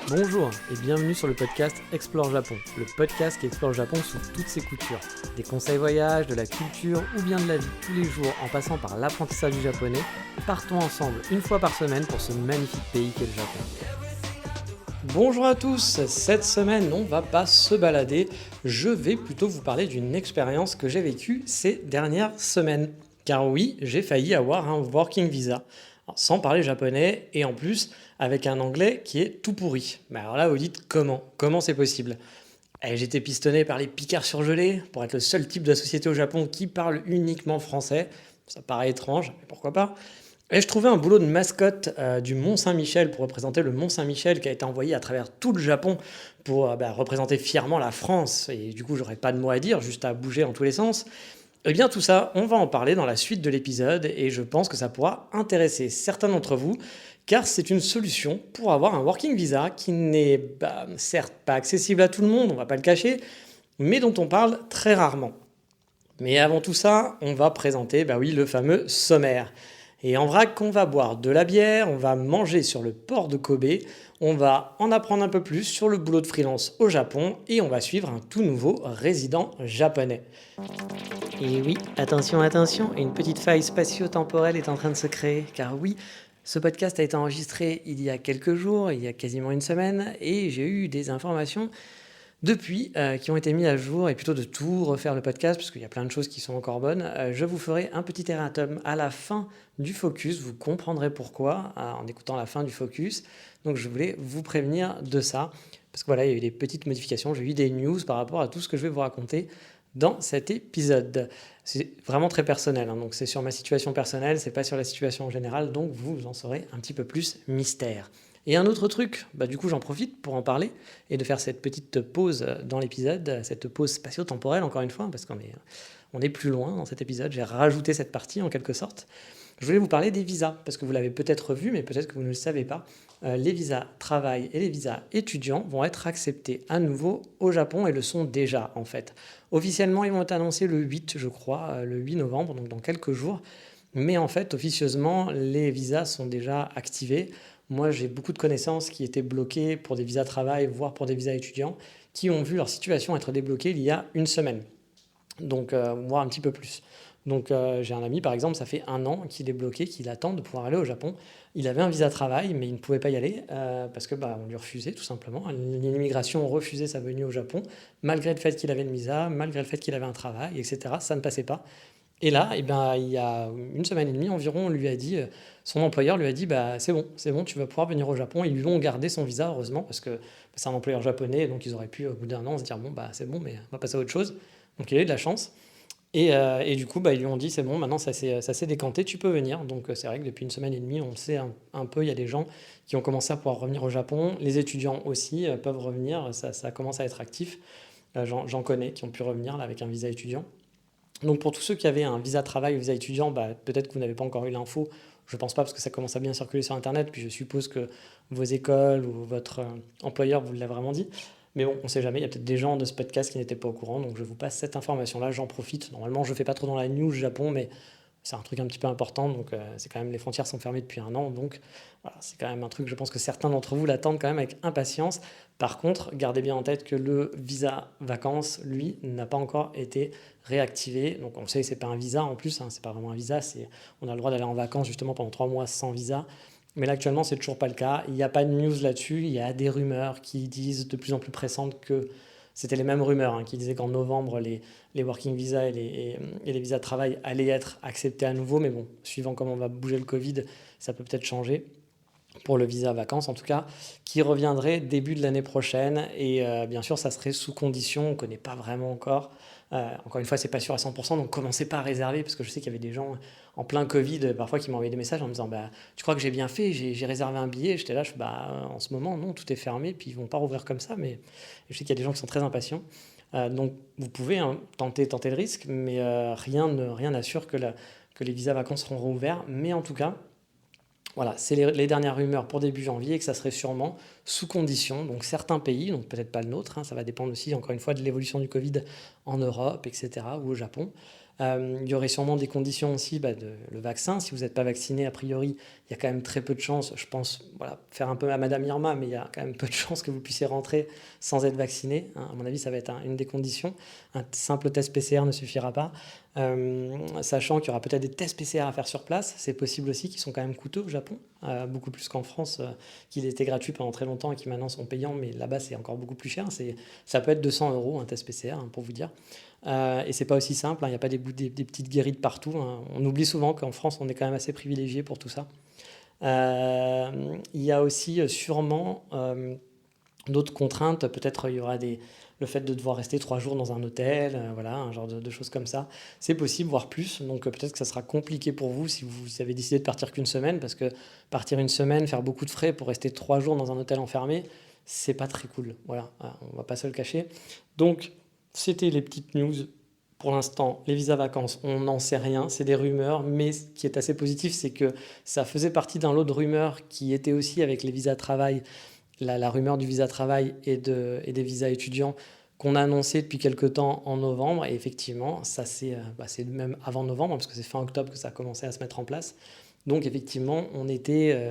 Bonjour et bienvenue sur le podcast Explore Japon, le podcast qui explore le Japon sous toutes ses coutures. Des conseils voyage, de la culture ou bien de la vie tous les jours en passant par l'apprentissage du japonais, partons ensemble une fois par semaine pour ce magnifique pays qu'est le Japon. Bonjour à tous, cette semaine on va pas se balader, je vais plutôt vous parler d'une expérience que j'ai vécue ces dernières semaines. Car oui, j'ai failli avoir un working visa. Alors, sans parler japonais et en plus avec un anglais qui est tout pourri. Mais alors là, vous dites comment? Comment c'est possible? J'étais pistonné par les Picards surgelés pour être le seul type de société au Japon qui parle uniquement français. Ça paraît étrange, mais pourquoi pas? Et je trouvais un boulot de mascotte du Mont Saint-Michel pour représenter le Mont Saint-Michel qui a été envoyé à travers tout le Japon pour représenter fièrement la France. Et du coup, j'aurais pas de mots à dire, juste à bouger en tous les sens. Eh bien tout ça, on va en parler dans la suite de l'épisode et je pense que ça pourra intéresser certains d'entre vous car c'est une solution pour avoir un working visa qui n'est certes pas accessible à tout le monde, on va pas le cacher, mais dont on parle très rarement. Mais avant tout ça, on va présenter le fameux sommaire. Et en vrac, on va boire de la bière, on va manger sur le port de Kobe, on va en apprendre un peu plus sur le boulot de freelance au Japon et on va suivre un tout nouveau résident japonais. Et oui, attention, attention, une petite faille spatio-temporelle est en train de se créer, car oui, ce podcast a été enregistré il y a quelques jours, il y a quasiment une semaine, et j'ai eu des informations depuis qui ont été mises à jour, et plutôt de tout refaire le podcast, parce qu'il y a plein de choses qui sont encore bonnes, je vous ferai un petit erratum à la fin du focus, vous comprendrez pourquoi en écoutant la fin du focus, donc je voulais vous prévenir de ça, parce que voilà, il y a eu des petites modifications, j'ai eu des news par rapport à tout ce que je vais vous raconter dans cet épisode. C'est vraiment très personnel, donc c'est sur ma situation personnelle, c'est pas sur la situation générale, donc vous en saurez un petit peu plus mystère. Et un autre truc, du coup j'en profite pour en parler et de faire cette petite pause dans l'épisode, cette pause spatio-temporelle encore une fois, parce on est plus loin dans cet épisode, j'ai rajouté cette partie en quelque sorte. Je voulais vous parler des visas, parce que vous l'avez peut-être vu, mais peut-être que vous ne le savez pas. Les visas travail et les visas étudiants vont être acceptés à nouveau au Japon et le sont déjà en fait. Officiellement, ils vont être annoncés le 8, je crois, le 8 novembre, donc dans quelques jours. Mais en fait, officieusement, les visas sont déjà activés. Moi, j'ai beaucoup de connaissances qui étaient bloquées pour des visas travail, voire pour des visas étudiants, qui ont vu leur situation être débloquée il y a une semaine. Donc, voire un petit peu plus. Donc j'ai un ami par exemple, ça fait 1 an qu'il est bloqué, qu'il attend de pouvoir aller au Japon. Il avait un visa travail mais il ne pouvait pas y aller parce que on lui refusait tout simplement. L'immigration refusait sa venue au Japon malgré le fait qu'il avait le visa, malgré le fait qu'il avait un travail, etc. Ça ne passait pas. Et là, il y a une semaine et demie environ, on lui a dit, son employeur lui a dit c'est bon, tu vas pouvoir venir au Japon. Ils lui ont gardé son visa heureusement parce que c'est un employeur japonais donc ils auraient pu au bout d'1 an se dire c'est bon mais on va passer à autre chose. Donc il a eu de la chance. Et du coup, ils lui ont dit, c'est bon, maintenant ça s'est décanté, tu peux venir. Donc c'est vrai que depuis une semaine et demie, on sait un peu, il y a des gens qui ont commencé à pouvoir revenir au Japon. Les étudiants aussi peuvent revenir, ça commence à être actif. J'en connais qui ont pu revenir là, avec un visa étudiant. Donc pour tous ceux qui avaient un visa travail ou visa étudiant, peut-être que vous n'avez pas encore eu l'info. Je ne pense pas parce que ça commence à bien circuler sur Internet. Puis je suppose que vos écoles ou votre employeur vous l'a vraiment dit. Mais bon, on ne sait jamais, il y a peut-être des gens de ce podcast qui n'étaient pas au courant, donc je vous passe cette information-là, j'en profite. Normalement, je ne fais pas trop dans la news Japon, mais c'est un truc un petit peu important, donc c'est quand même, les frontières sont fermées depuis 1 an, donc voilà, c'est quand même un truc, je pense que certains d'entre vous l'attendent quand même avec impatience. Par contre, gardez bien en tête que le visa vacances, lui, n'a pas encore été réactivé, donc on sait que c'est pas un visa en plus, c'est pas vraiment un visa, on a le droit d'aller en vacances justement pendant 3 mois sans visa, mais là, actuellement, c'est toujours pas le cas. Il n'y a pas de news là-dessus. Il y a des rumeurs qui disent de plus en plus pressantes que c'était les mêmes rumeurs qui disaient qu'en novembre, les working visas et les visas de travail allaient être acceptés à nouveau. Mais bon, suivant comment va bouger le Covid, ça peut peut-être changer pour le visa vacances en tout cas, qui reviendrait début de l'année prochaine. Et bien sûr, ça serait sous condition, on ne connaît pas vraiment encore. Encore une fois, c'est pas sûr à 100%, donc commencez pas à réserver, parce que je sais qu'il y avait des gens en plein Covid, parfois, qui m'envoyaient des messages en me disant tu crois que j'ai bien fait, j'ai réservé un billet. J'étais là, en ce moment, non, tout est fermé, puis ils vont pas rouvrir comme ça, mais je sais qu'il y a des gens qui sont très impatients. Donc vous pouvez tenter le risque, mais rien n'assure que les visas vacances seront rouverts. Mais en tout cas, voilà, c'est les dernières rumeurs pour début janvier et que ça serait sûrement sous condition. Donc certains pays, donc peut-être pas le nôtre, ça va dépendre aussi encore une fois de l'évolution du Covid en Europe, etc., ou au Japon. Il y aurait sûrement des conditions aussi, le vaccin. Si vous n'êtes pas vacciné, a priori, il y a quand même très peu de chances, je pense, voilà, faire un peu à Madame Irma, mais il y a quand même peu de chances que vous puissiez rentrer sans être vacciné, hein. À mon avis, ça va être une des conditions. Un simple test PCR ne suffira pas. Sachant qu'il y aura peut-être des tests PCR à faire sur place, c'est possible aussi, qui sont quand même coûteux au Japon, beaucoup plus qu'en France, qu'il était gratuit pendant très longtemps et qui maintenant sont payants, mais là-bas c'est encore beaucoup plus cher. Ça peut être 200 € un test PCR, hein, pour vous dire. Et c'est pas aussi simple, hein, il n'y a pas des petites guérites partout, hein. On oublie souvent qu'en France on est quand même assez privilégié pour tout ça. Il y a aussi sûrement d'autres contraintes, peut-être il y aura le fait de devoir rester 3 jours dans un hôtel, voilà, un genre de choses comme ça. C'est possible, voire plus, donc peut-être que ça sera compliqué pour vous si vous avez décidé de partir qu'une semaine, parce que partir une semaine, faire beaucoup de frais pour rester 3 jours dans un hôtel enfermé, c'est pas très cool, voilà, on va pas se le cacher. Donc, c'était les petites news. Pour l'instant, les visas vacances, on n'en sait rien, c'est des rumeurs, mais ce qui est assez positif, c'est que ça faisait partie d'un lot de rumeurs qui était aussi avec les visas travail, la rumeur du visa travail et des visas étudiants qu'on a annoncé depuis quelques temps en novembre. Et effectivement, ça c'est même avant novembre, parce que c'est fin octobre que ça a commencé à se mettre en place. Donc effectivement,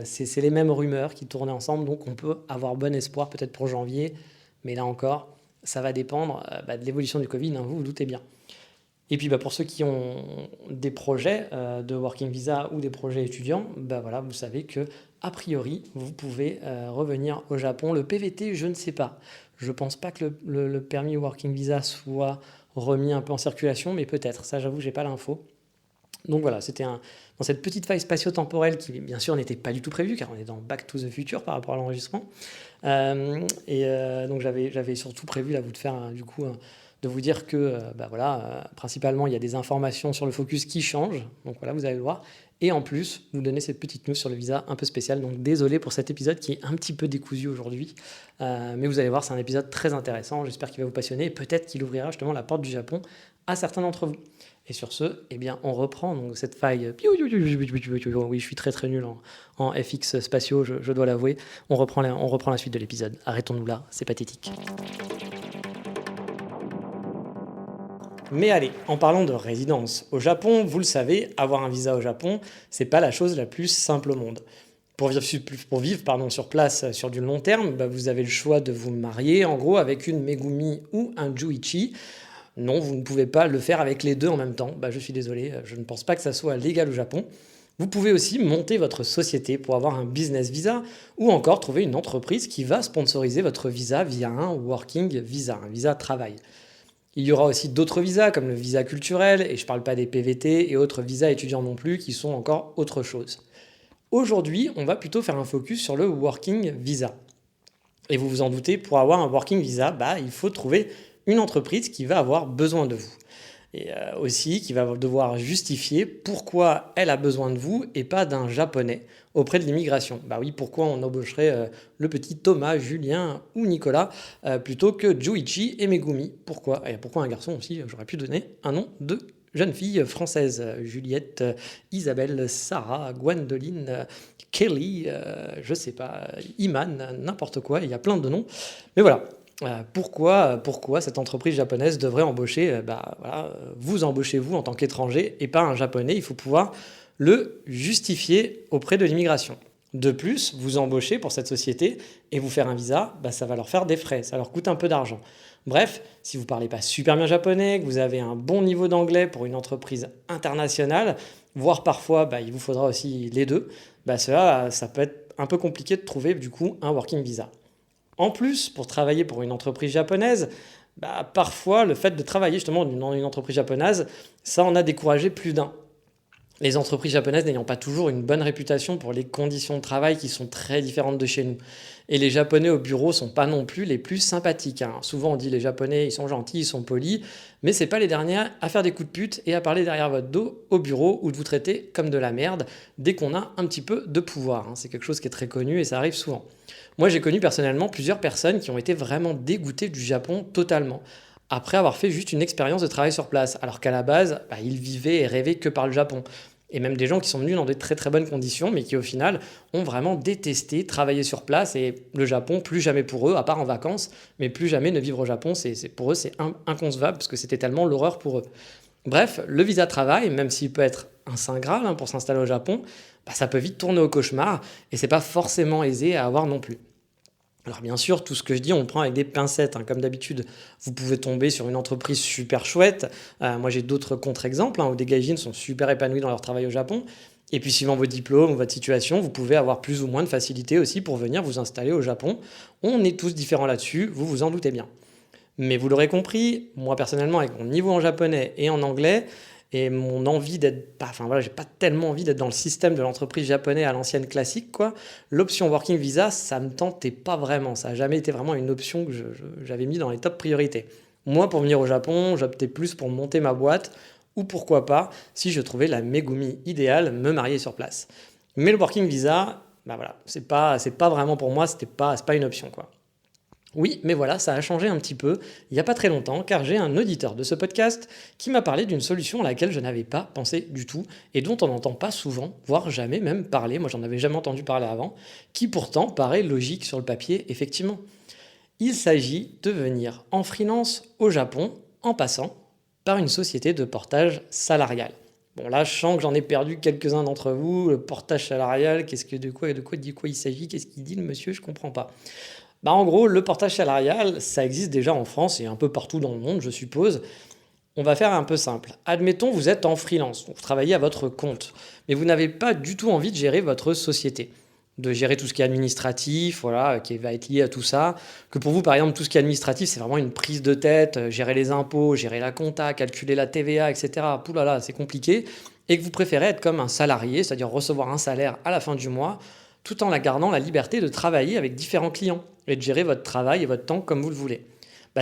c'est les mêmes rumeurs qui tournaient ensemble, donc on peut avoir bon espoir peut-être pour janvier, mais là encore, ça va dépendre de l'évolution du Covid, hein, vous vous doutez bien. Et puis pour ceux qui ont des projets de working visa ou des projets étudiants, voilà, vous savez que a priori, vous pouvez revenir au Japon. Le PVT, je ne sais pas. Je ne pense pas que le permis working visa soit remis un peu en circulation, mais peut-être. Ça, j'avoue, je n'ai pas l'info. Donc voilà, c'était dans cette petite faille spatio-temporelle qui, bien sûr, n'était pas du tout prévue, car on est dans Back to the Future par rapport à l'enregistrement. Donc j'avais surtout prévu là, de vous dire que principalement il y a des informations sur le focus qui changent, donc voilà, vous allez le voir, et en plus vous donner cette petite news sur le visa un peu spécial. Donc désolé pour cet épisode qui est un petit peu décousu aujourd'hui, mais vous allez voir, c'est un épisode très intéressant, j'espère qu'il va vous passionner et peut-être qu'il ouvrira justement la porte du Japon à certains d'entre vous. Et sur ce, eh bien, on reprend donc cette faille. Oui, je suis très très nul en FX spatiaux, je dois l'avouer. On reprend la suite de l'épisode. Arrêtons-nous là, c'est pathétique. Mais allez, en parlant de résidence au Japon, vous le savez, avoir un visa au Japon, c'est pas la chose la plus simple au monde. Pour vivre sur place sur du long terme, vous avez le choix de vous marier en gros avec une Megumi ou un Juichi. Non, vous ne pouvez pas le faire avec les deux en même temps. Je suis désolé, je ne pense pas que ça soit légal au Japon. Vous pouvez aussi monter votre société pour avoir un business visa ou encore trouver une entreprise qui va sponsoriser votre visa via un working visa, un visa travail. Il y aura aussi d'autres visas comme le visa culturel, et je ne parle pas des PVT et autres visas étudiants non plus qui sont encore autre chose. Aujourd'hui, on va plutôt faire un focus sur le working visa. Et vous vous en doutez, pour avoir un working visa, il faut trouver une entreprise qui va avoir besoin de vous. Et aussi qui va devoir justifier pourquoi elle a besoin de vous et pas d'un Japonais auprès de l'immigration. Oui, pourquoi on embaucherait le petit Thomas, Julien ou Nicolas plutôt que Juichi et Megumi. Pourquoi ? Et pourquoi un garçon aussi ? J'aurais pu donner un nom de jeune fille française. Juliette, Isabelle, Sarah, Gwendoline, Kelly, je sais pas, Iman, n'importe quoi. Il y a plein de noms. Mais voilà. Pourquoi cette entreprise japonaise devrait embaucher vous embauchez vous en tant qu'étranger et pas un japonais. Il faut pouvoir le justifier auprès de l'immigration. De plus, vous embauchez pour cette société et vous faire un visa, ça va leur faire des frais, ça leur coûte un peu d'argent. Bref, si vous ne parlez pas super bien japonais, que vous avez un bon niveau d'anglais pour une entreprise internationale, voire parfois il vous faudra aussi les deux, ça peut être un peu compliqué de trouver du coup un working visa. En plus, pour travailler pour une entreprise japonaise, parfois le fait de travailler justement dans une entreprise japonaise, ça en a découragé plus d'un. Les entreprises japonaises n'ayant pas toujours une bonne réputation pour les conditions de travail qui sont très différentes de chez nous. Et les Japonais au bureau ne sont pas non plus les plus sympathiques. Souvent on dit les Japonais, ils sont gentils, ils sont polis, mais ce n'est pas les derniers à faire des coups de pute et à parler derrière votre dos au bureau ou de vous traiter comme de la merde dès qu'on a un petit peu de pouvoir. C'est quelque chose qui est très connu et ça arrive souvent. Moi j'ai connu personnellement plusieurs personnes qui ont été vraiment dégoûtées du Japon totalement, après avoir fait juste une expérience de travail sur place, alors qu'à la base, ils vivaient et rêvaient que par le Japon. Et même des gens qui sont venus dans de très très bonnes conditions, mais qui au final ont vraiment détesté travailler sur place et le Japon, plus jamais pour eux, à part en vacances, mais plus jamais ne vivre au Japon, pour eux c'est inconcevable parce que c'était tellement l'horreur pour eux. Bref, le visa travail, même s'il peut être un saint graal pour s'installer au Japon, ça peut vite tourner au cauchemar et c'est pas forcément aisé à avoir non plus. Alors bien sûr, tout ce que je dis, on le prend avec des pincettes, hein. Comme d'habitude, vous pouvez tomber sur une entreprise super chouette. Moi, j'ai d'autres contre-exemples où des gaijins sont super épanouis dans leur travail au Japon. Et puis, suivant vos diplômes ou votre situation, vous pouvez avoir plus ou moins de facilité aussi pour venir vous installer au Japon. On est tous différents là-dessus, vous vous en doutez bien. Mais vous l'aurez compris, moi personnellement, avec mon niveau en japonais et en anglais, et mon envie d'être, enfin voilà, j'ai pas tellement envie d'être dans le système de l'entreprise japonais à l'ancienne classique, quoi. L'option Working Visa, ça me tentait pas vraiment. Ça a jamais été vraiment une option que j'avais mis dans les top priorités. Moi, pour venir au Japon, j'optais plus pour monter ma boîte, ou pourquoi pas, si je trouvais la Megumi idéale, me marier sur place. Mais le Working Visa, voilà, c'est pas vraiment pour moi, c'est pas une option, quoi. Oui, mais voilà, ça a changé un petit peu il n'y a pas très longtemps, car j'ai un auditeur de ce podcast qui m'a parlé d'une solution à laquelle je n'avais pas pensé du tout et dont on n'entend pas souvent, voire jamais même parler, moi j'en avais jamais entendu parler avant, qui pourtant paraît logique sur le papier, effectivement. Il s'agit de venir en freelance au Japon en passant par une société de portage salarial. Bon là, je sens que j'en ai perdu quelques-uns d'entre vous. Le portage salarial, de quoi il s'agit? Qu'est-ce qu'il dit le monsieur? Je comprends pas. En gros, le portage salarial, ça existe déjà en France et un peu partout dans le monde, je suppose. On va faire un peu simple. Admettons, vous êtes en freelance, donc vous travaillez à votre compte, mais vous n'avez pas du tout envie de gérer votre société, de gérer tout ce qui est administratif, voilà, qui va être lié à tout ça. Que pour vous, par exemple, tout ce qui est administratif, c'est vraiment une prise de tête, gérer les impôts, gérer la compta, calculer la TVA, etc. Poulala, c'est compliqué. Et que vous préférez être comme un salarié, c'est-à-dire recevoir un salaire à la fin du mois, tout en la gardant la liberté de travailler avec différents clients et de gérer votre travail et votre temps comme vous le voulez.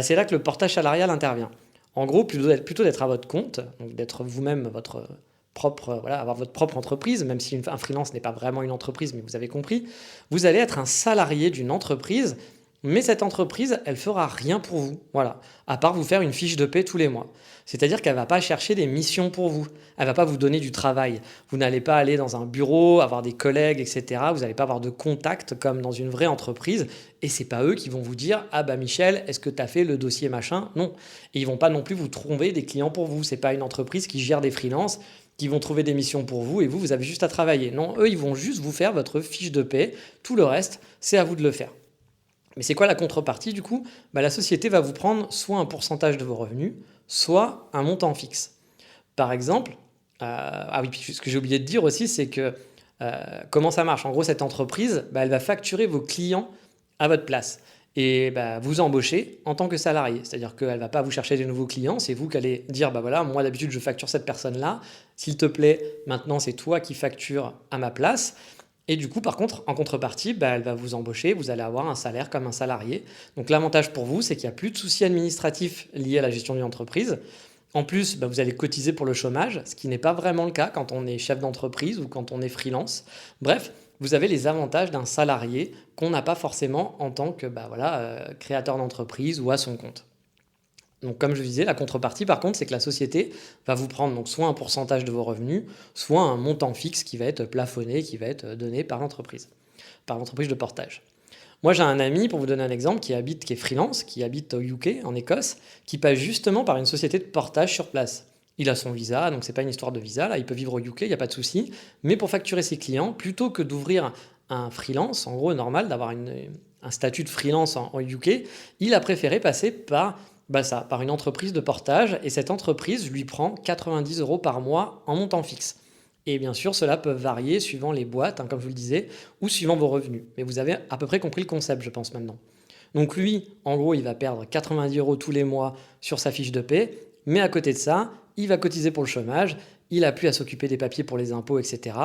C'est là que le portage salarial intervient. En gros, plutôt d'être à votre compte, donc d'être vous-même votre propre, avoir votre propre entreprise, même si un freelance n'est pas vraiment une entreprise, mais vous avez compris, vous allez être un salarié d'une entreprise, mais cette entreprise, elle fera rien pour vous, voilà, à part vous faire une fiche de paie tous les mois. C'est-à-dire qu'elle ne va pas chercher des missions pour vous, elle ne va pas vous donner du travail. Vous n'allez pas aller dans un bureau, avoir des collègues, etc. Vous n'allez pas avoir de contact comme dans une vraie entreprise, et c'est pas eux qui vont vous dire « Ah Michel, est-ce que tu as fait le dossier machin ?» Non. Et ils vont pas non plus vous trouver des clients pour vous. C'est pas une entreprise qui gère des freelances, qui vont trouver des missions pour vous, et vous avez juste à travailler. Non, eux, ils vont juste vous faire votre fiche de paie. Tout le reste, c'est à vous de le faire. Mais c'est quoi la contrepartie du coup? La société va vous prendre soit un pourcentage de vos revenus, soit un montant fixe. Par exemple, puis ce que j'ai oublié de dire aussi, c'est que comment ça marche? En gros, cette entreprise, elle va facturer vos clients à votre place et vous embaucher en tant que salarié. C'est-à-dire qu'elle ne va pas vous chercher des nouveaux clients, c'est vous qui allez dire, voilà, moi d'habitude je facture cette personne-là, s'il te plaît, maintenant c'est toi qui factures à ma place. Et du coup, par contre, en contrepartie, elle va vous embaucher, vous allez avoir un salaire comme un salarié. Donc l'avantage pour vous, c'est qu'il n'y a plus de soucis administratifs liés à la gestion d'une entreprise. En plus, vous allez cotiser pour le chômage, ce qui n'est pas vraiment le cas quand on est chef d'entreprise ou quand on est freelance. Bref, vous avez les avantages d'un salarié qu'on n'a pas forcément en tant que créateur d'entreprise ou à son compte. Donc comme je disais, la contrepartie par contre, c'est que la société va vous prendre donc soit un pourcentage de vos revenus, soit un montant fixe qui va être plafonné, qui va être donné par l'entreprise de portage. Moi j'ai un ami, pour vous donner un exemple, qui est freelance, qui habite au UK, en Écosse, qui passe justement par une société de portage sur place. Il a son visa, donc c'est pas une histoire de visa, là il peut vivre au UK, il n'y a pas de souci, mais pour facturer ses clients, plutôt que d'ouvrir un freelance, en gros normal, d'avoir un statut de freelance en UK, il a préféré passer par une entreprise de portage, et cette entreprise lui prend 90 € par mois en montant fixe. Et bien sûr, cela peut varier suivant les boîtes, comme je vous le disais, ou suivant vos revenus. Mais vous avez à peu près compris le concept, je pense maintenant. Donc lui, en gros, il va perdre 90 € tous les mois sur sa fiche de paie, mais à côté de ça, il va cotiser pour le chômage, il n'a plus à s'occuper des papiers pour les impôts, etc.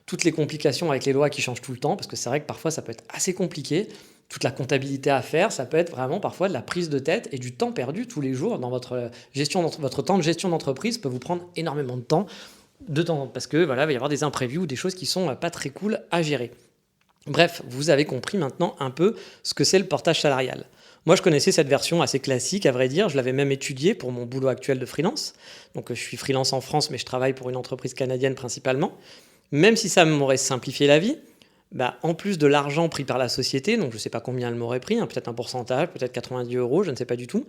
Toutes les complications avec les lois qui changent tout le temps, parce que c'est vrai que parfois ça peut être assez compliqué. Toute la comptabilité à faire, ça peut être vraiment parfois de la prise de tête et du temps perdu tous les jours dans votre temps de gestion d'entreprise peut vous prendre énormément de temps parce que il va y avoir des imprévus ou des choses qui sont pas très cool à gérer. Bref, vous avez compris maintenant un peu ce que c'est le portage salarial. Moi, je connaissais cette version assez classique, à vrai dire. Je l'avais même étudiée pour mon boulot actuel de freelance. Donc, je suis freelance en France, mais je travaille pour une entreprise canadienne principalement. Même si ça m'aurait simplifié la vie, en plus de l'argent pris par la société, donc je ne sais pas combien elle m'aurait pris, peut-être un pourcentage, peut-être 90 euros, je ne sais pas du tout,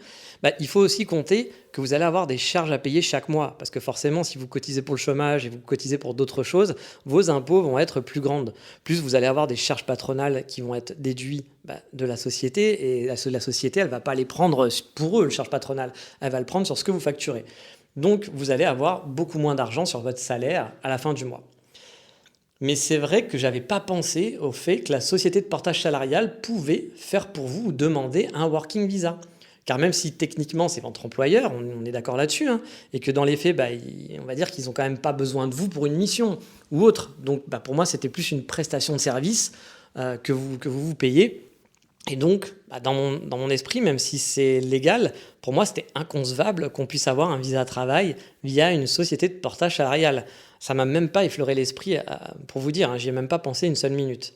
il faut aussi compter que vous allez avoir des charges à payer chaque mois. Parce que forcément, si vous cotisez pour le chômage et vous cotisez pour d'autres choses, vos impôts vont être plus grandes. Plus vous allez avoir des charges patronales qui vont être déduites de la société, et la société, elle ne va pas les prendre pour eux, le charge patronale, elle va le prendre sur ce que vous facturez. Donc vous allez avoir beaucoup moins d'argent sur votre salaire à la fin du mois. Mais c'est vrai que je n'avais pas pensé au fait que la société de portage salarial pouvait faire pour vous ou demander un working visa. Car même si techniquement c'est votre employeur, on est d'accord là-dessus, et que dans les faits, on va dire qu'ils n'ont quand même pas besoin de vous pour une mission ou autre. Donc pour moi, c'était plus une prestation de service que vous payez. Et donc, dans mon esprit, même si c'est légal, pour moi, c'était inconcevable qu'on puisse avoir un visa de travail via une société de portage salarial. Ça m'a même pas effleuré l'esprit, pour vous dire, j'y ai même pas pensé une seule minute.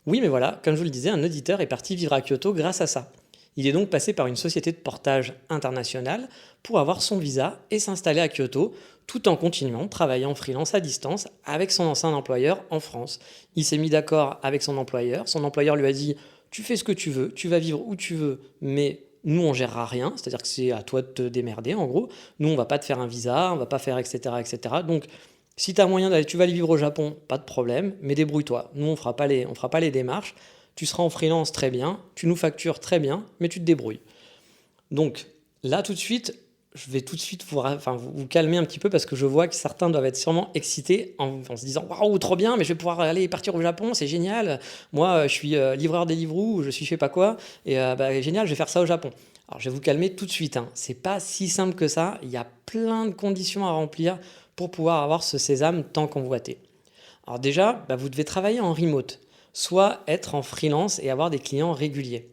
Oui, mais voilà, comme je vous le disais, un auditeur est parti vivre à Kyoto grâce à ça. Il est donc passé par une société de portage internationale pour avoir son visa et s'installer à Kyoto, tout en continuant de travailler en freelance à distance avec son ancien employeur en France. Il s'est mis d'accord avec son employeur lui a dit « tu fais ce que tu veux, tu vas vivre où tu veux, mais nous on gérera rien, c'est-à-dire que c'est à toi de te démerder en gros, nous on va pas te faire un visa, on va pas faire etc. etc. » Donc si tu as moyen d'aller, tu vas aller vivre au Japon, pas de problème, mais débrouille-toi. Nous on fera pas les démarches. Tu seras en freelance très bien, tu nous factures très bien, mais tu te débrouilles. Donc là tout de suite, je vais tout de suite vous calmer un petit peu parce que je vois que certains doivent être sûrement excités en se disant « Waouh, trop bien, mais je vais pouvoir aller partir au Japon, c'est génial. Moi, je suis livreur Deliveroo, je suis je sais pas quoi, et génial, je vais faire ça au Japon. » Alors je vais vous calmer tout de suite, c'est pas si simple que ça, il y a plein de conditions à remplir pour pouvoir avoir ce sésame tant convoité. Alors déjà, vous devez travailler en remote, soit être en freelance et avoir des clients réguliers.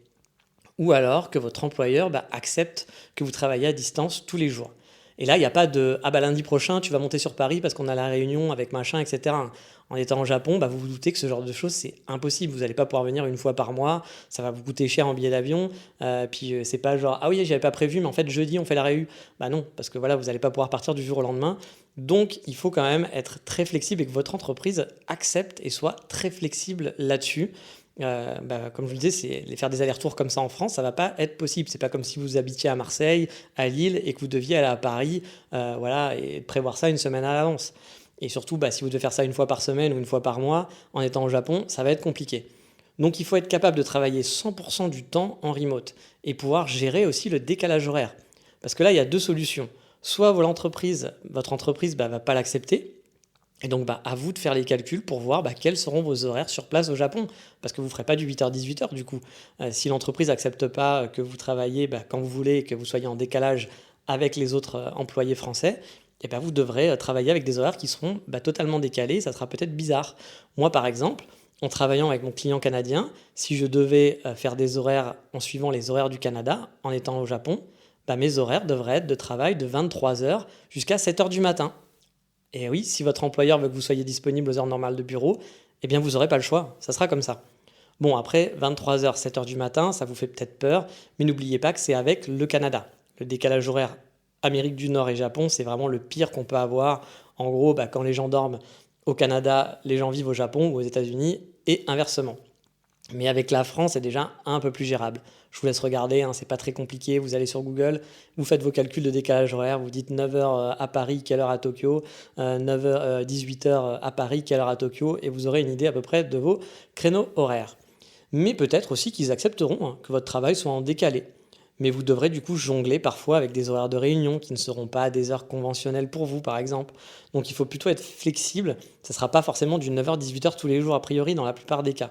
Ou alors que votre employeur accepte que vous travaillez à distance tous les jours. Et là, il n'y a pas de « Ah lundi prochain, tu vas monter sur Paris parce qu'on a la réunion avec machin, etc. » En étant au Japon, vous vous doutez que ce genre de choses, c'est impossible. Vous n'allez pas pouvoir venir une fois par mois, ça va vous coûter cher en billet d'avion. Puis c'est pas genre « Ah oui, j'avais pas prévu, mais en fait, jeudi, on fait la réu. » Non, parce que voilà, vous n'allez pas pouvoir partir du jour au lendemain. Donc, il faut quand même être très flexible et que votre entreprise accepte et soit très flexible là-dessus. Comme je vous le disais, faire des allers-retours comme ça en France, ça va pas être possible. C'est pas comme si vous habitiez à Marseille, à Lille et que vous deviez aller à Paris, et prévoir ça une semaine à l'avance. Et surtout, si vous devez faire ça une fois par semaine ou une fois par mois, en étant au Japon, ça va être compliqué. Donc il faut être capable de travailler 100% du temps en remote et pouvoir gérer aussi le décalage horaire. Parce que là, il y a deux solutions. Soit votre entreprise va pas l'accepter, et donc, à vous de faire les calculs pour voir quels seront vos horaires sur place au Japon. Parce que vous ne ferez pas du 8h-18h du coup. Si l'entreprise n'accepte pas que vous travaillez quand vous voulez et que vous soyez en décalage avec les autres employés français, vous devrez travailler avec des horaires qui seront totalement décalés. Ça sera peut-être bizarre. Moi, par exemple, en travaillant avec mon client canadien, si je devais faire des horaires en suivant les horaires du Canada, en étant au Japon, mes horaires devraient être de travail de 23h jusqu'à 7h du matin. Et oui, si votre employeur veut que vous soyez disponible aux heures normales de bureau, vous n'aurez pas le choix, ça sera comme ça. Bon, après, 23h, 7h du matin, ça vous fait peut-être peur, mais n'oubliez pas que c'est avec le Canada. Le décalage horaire Amérique du Nord et Japon, c'est vraiment le pire qu'on peut avoir. En gros, quand les gens dorment au Canada, les gens vivent au Japon ou aux États-Unis, et inversement. Mais avec la France, c'est déjà un peu plus gérable. Je vous laisse regarder, c'est pas très compliqué. Vous allez sur Google, vous faites vos calculs de décalage horaire, vous dites 9h à Paris, quelle heure à Tokyo, 9h, 18h à Paris, quelle heure à Tokyo, et vous aurez une idée à peu près de vos créneaux horaires. Mais peut-être aussi qu'ils accepteront que votre travail soit en décalé. Mais vous devrez du coup jongler parfois avec des horaires de réunion qui ne seront pas des heures conventionnelles pour vous, par exemple. Donc il faut plutôt être flexible. Ça ne sera pas forcément du 9h, 18h tous les jours a priori dans la plupart des cas.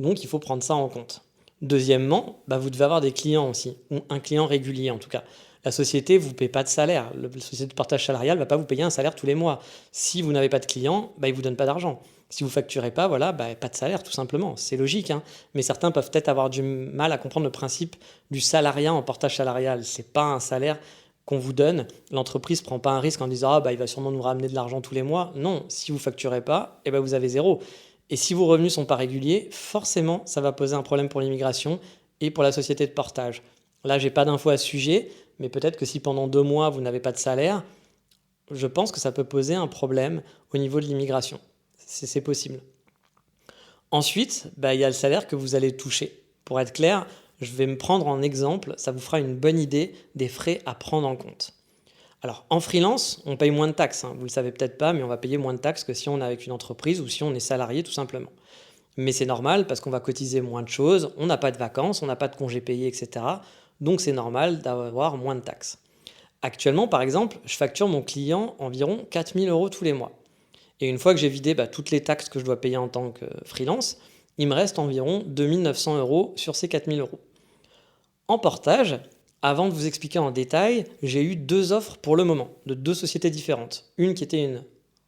Donc il faut prendre ça en compte. Deuxièmement, vous devez avoir des clients aussi, ou un client régulier en tout cas. La société ne vous paie pas de salaire. La société de portage salarial ne va pas vous payer un salaire tous les mois. Si vous n'avez pas de clients, ils ne vous donnent pas d'argent. Si vous ne facturez pas, pas de salaire tout simplement. C'est logique, mais certains peuvent peut-être avoir du mal à comprendre le principe du salariat en portage salarial. Ce n'est pas un salaire qu'on vous donne. L'entreprise ne prend pas un risque en disant « il va sûrement nous ramener de l'argent tous les mois ». Non, si vous ne facturez pas, vous avez zéro. Et si vos revenus ne sont pas réguliers, forcément, ça va poser un problème pour l'immigration et pour la société de portage. Là, je n'ai pas d'infos à ce sujet, mais peut-être que si pendant 2 mois, vous n'avez pas de salaire, je pense que ça peut poser un problème au niveau de l'immigration. C'est possible. Ensuite, il y a le salaire que vous allez toucher. Pour être clair, je vais me prendre en exemple, ça vous fera une bonne idée des frais à prendre en compte. Alors, en freelance, on paye moins de taxes, hein. Vous ne le savez peut-être pas, mais on va payer moins de taxes que si on est avec une entreprise ou si on est salarié tout simplement. Mais c'est normal parce qu'on va cotiser moins de choses, on n'a pas de vacances, on n'a pas de congés payés, etc. Donc c'est normal d'avoir moins de taxes. Actuellement, par exemple, je facture mon client environ 4 000 euros tous les mois. Et une fois que j'ai vidé toutes les taxes que je dois payer en tant que freelance, il me reste environ 2 900 euros sur ces 4 000 euros. En portage, avant de vous expliquer en détail, j'ai eu 2 offres pour le moment, de 2 sociétés différentes. Une qui était une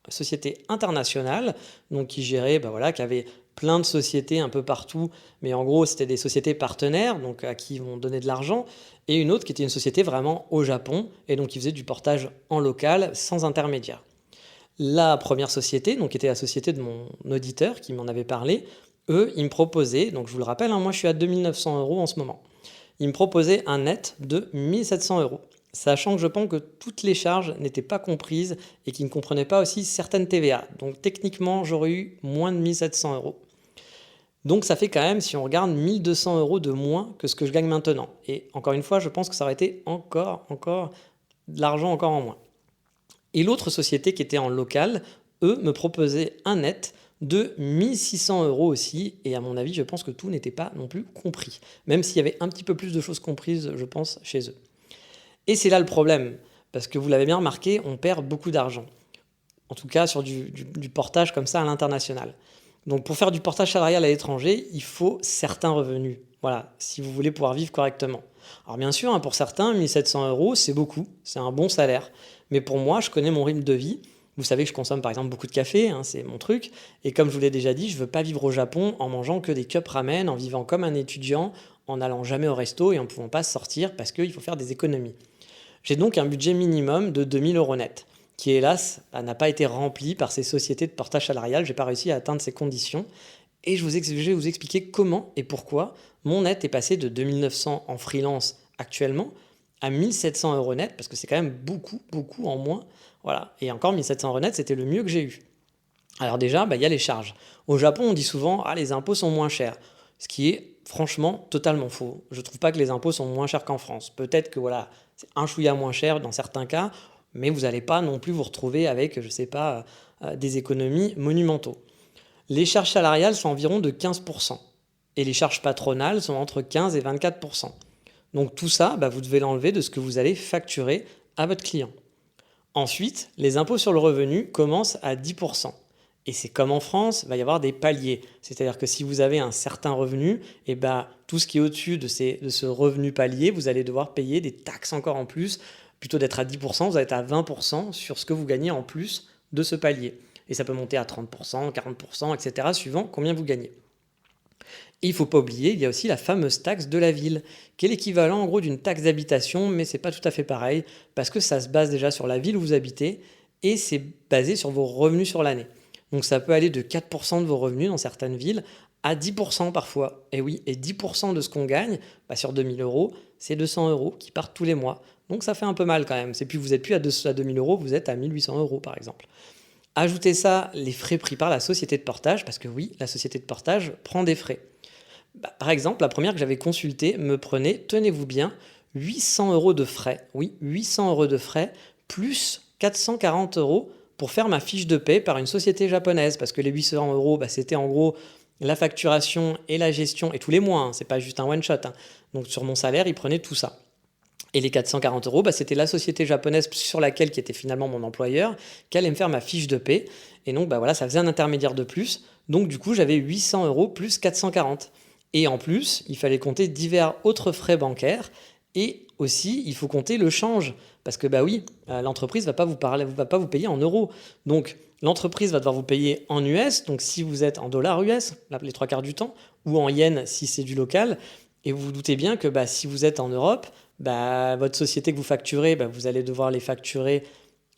société internationale, donc qui gérait, qui avait plein de sociétés un peu partout, mais en gros c'était des sociétés partenaires, donc à qui ils vont donner de l'argent, et une autre qui était une société vraiment au Japon, et donc qui faisait du portage en local, sans intermédiaire. La première société, donc qui était la société de mon auditeur qui m'en avait parlé, eux, ils me proposaient, donc je vous le rappelle, moi je suis à 2 900 euros en ce moment, ils me proposaient un net de 1 700 euros. Sachant que je pense que toutes les charges n'étaient pas comprises et qu'ils ne comprenaient pas aussi certaines TVA. Donc techniquement, j'aurais eu moins de 1 700 euros. Donc ça fait quand même, si on regarde, 1 200 euros de moins que ce que je gagne maintenant. Et encore une fois, je pense que ça aurait été encore de l'argent encore en moins. Et l'autre société qui était en local, eux, me proposaient un net de 1 600 euros aussi. Et à mon avis, je pense que tout n'était pas non plus compris. Même s'il y avait un petit peu plus de choses comprises, je pense, chez eux. Et c'est là le problème, parce que vous l'avez bien remarqué, on perd beaucoup d'argent. En tout cas sur du portage comme ça à l'international. Donc pour faire du portage salarial à l'étranger, il faut certains revenus. Voilà, si vous voulez pouvoir vivre correctement. Alors bien sûr, pour certains, 1 700 euros, c'est beaucoup, c'est un bon salaire. Mais pour moi, je connais mon rythme de vie. Vous savez que je consomme par exemple beaucoup de café, c'est mon truc. Et comme je vous l'ai déjà dit, je ne veux pas vivre au Japon en mangeant que des cups ramen, en vivant comme un étudiant, en n'allant jamais au resto et en ne pouvant pas sortir parce qu'il faut faire des économies. J'ai donc un budget minimum de 2 000 euros net, qui hélas n'a pas été rempli par ces sociétés de portage salarial. Je n'ai pas réussi à atteindre ces conditions. Et je vais vous expliquer comment et pourquoi mon net est passé de 2 900 en freelance actuellement à 1 700 euros net, parce que c'est quand même beaucoup en moins. Voilà. Et encore 1 700 euros net, c'était le mieux que j'ai eu. Alors déjà, il y a les charges. Au Japon, on dit souvent « les impôts sont moins chers », ce qui est franchement totalement faux. Je ne trouve pas que les impôts sont moins chers qu'en France. Peut-être que c'est un chouïa moins cher dans certains cas, mais vous n'allez pas non plus vous retrouver avec, des économies monumentaux. Les charges salariales sont environ de 15%, et les charges patronales sont entre 15 et 24%. Donc tout ça, vous devez l'enlever de ce que vous allez facturer à votre client. Ensuite, les impôts sur le revenu commencent à 10%. Et c'est comme en France, il va y avoir des paliers. C'est-à-dire que si vous avez un certain revenu, tout ce qui est au-dessus de ce revenu palier, vous allez devoir payer des taxes encore en plus. Plutôt d'être à 10%, vous allez être à 20% sur ce que vous gagnez en plus de ce palier. Et ça peut monter à 30%, 40%, etc. suivant combien vous gagnez. Et il ne faut pas oublier, il y a aussi la fameuse taxe de la ville, qui est l'équivalent en gros d'une taxe d'habitation, mais ce n'est pas tout à fait pareil, parce que ça se base déjà sur la ville où vous habitez, et c'est basé sur vos revenus sur l'année. Donc ça peut aller de 4% de vos revenus dans certaines villes à 10% parfois. Et oui, et 10% de ce qu'on gagne, sur 2 000 euros, c'est 200 euros qui partent tous les mois. Donc ça fait un peu mal quand même. Vous n'êtes plus à 2 000 euros, vous êtes à 1 800 euros par exemple. Ajoutez ça, les frais pris par la société de portage, parce que oui, la société de portage prend des frais. Par exemple, la première que j'avais consultée me prenait, tenez-vous bien, 800 euros de frais. Oui, 800 euros de frais, plus 440 euros pour faire ma fiche de paie par une société japonaise. Parce que les 800 euros, c'était en gros la facturation et la gestion, et tous les mois, c'est pas juste un one-shot. Donc sur mon salaire, ils prenaient tout ça. Et les 440 euros, c'était la société japonaise sur laquelle, qui était finalement mon employeur, qui allait me faire ma fiche de paie. Et donc, ça faisait un intermédiaire de plus. Donc, du coup, j'avais 800 euros plus 440. Et en plus, il fallait compter divers autres frais bancaires. Et aussi, il faut compter le change. Parce que, l'entreprise ne va pas vous payer en euros. Donc, l'entreprise va devoir vous payer en US. Donc, si vous êtes en dollars US, les 3 quarts du temps, ou en yens si c'est du local. Et vous vous doutez bien que si vous êtes en Europe, votre société que vous facturez, vous allez devoir les facturer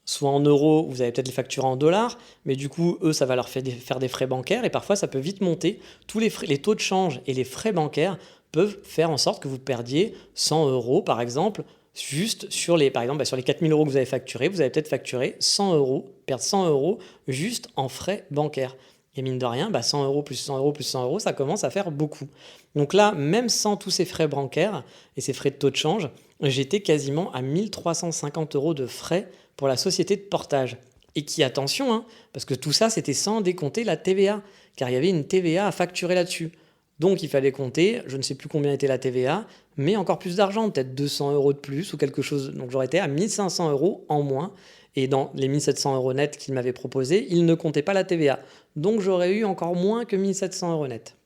soit en euros, vous allez peut-être les facturer en dollars, mais du coup, eux, ça va leur faire des frais bancaires, et parfois, ça peut vite monter. Tous les taux de change et les frais bancaires peuvent faire en sorte que vous perdiez 100 euros, par exemple, juste sur les 4 000 euros que vous avez facturés, vous allez peut-être facturer 100 euros, perdre 100 euros juste en frais bancaires. Et mine de rien, 100 euros plus 100 euros plus 100 euros, ça commence à faire beaucoup. Donc là, même sans tous ces frais bancaires et ces frais de taux de change, j'étais quasiment à 1350 euros de frais pour la société de portage. Et qui, attention, hein, parce que tout ça, c'était sans décompter la TVA, car il y avait une TVA à facturer là-dessus. Donc il fallait compter, je ne sais plus combien était la TVA, mais encore plus d'argent, peut-être 200 euros de plus ou quelque chose. Donc j'aurais été à 1500 euros en moins. Et dans les 1700 euros nets qu'il m'avait proposé, il ne comptait pas la TVA. Donc j'aurais eu encore moins que 1700 euros net.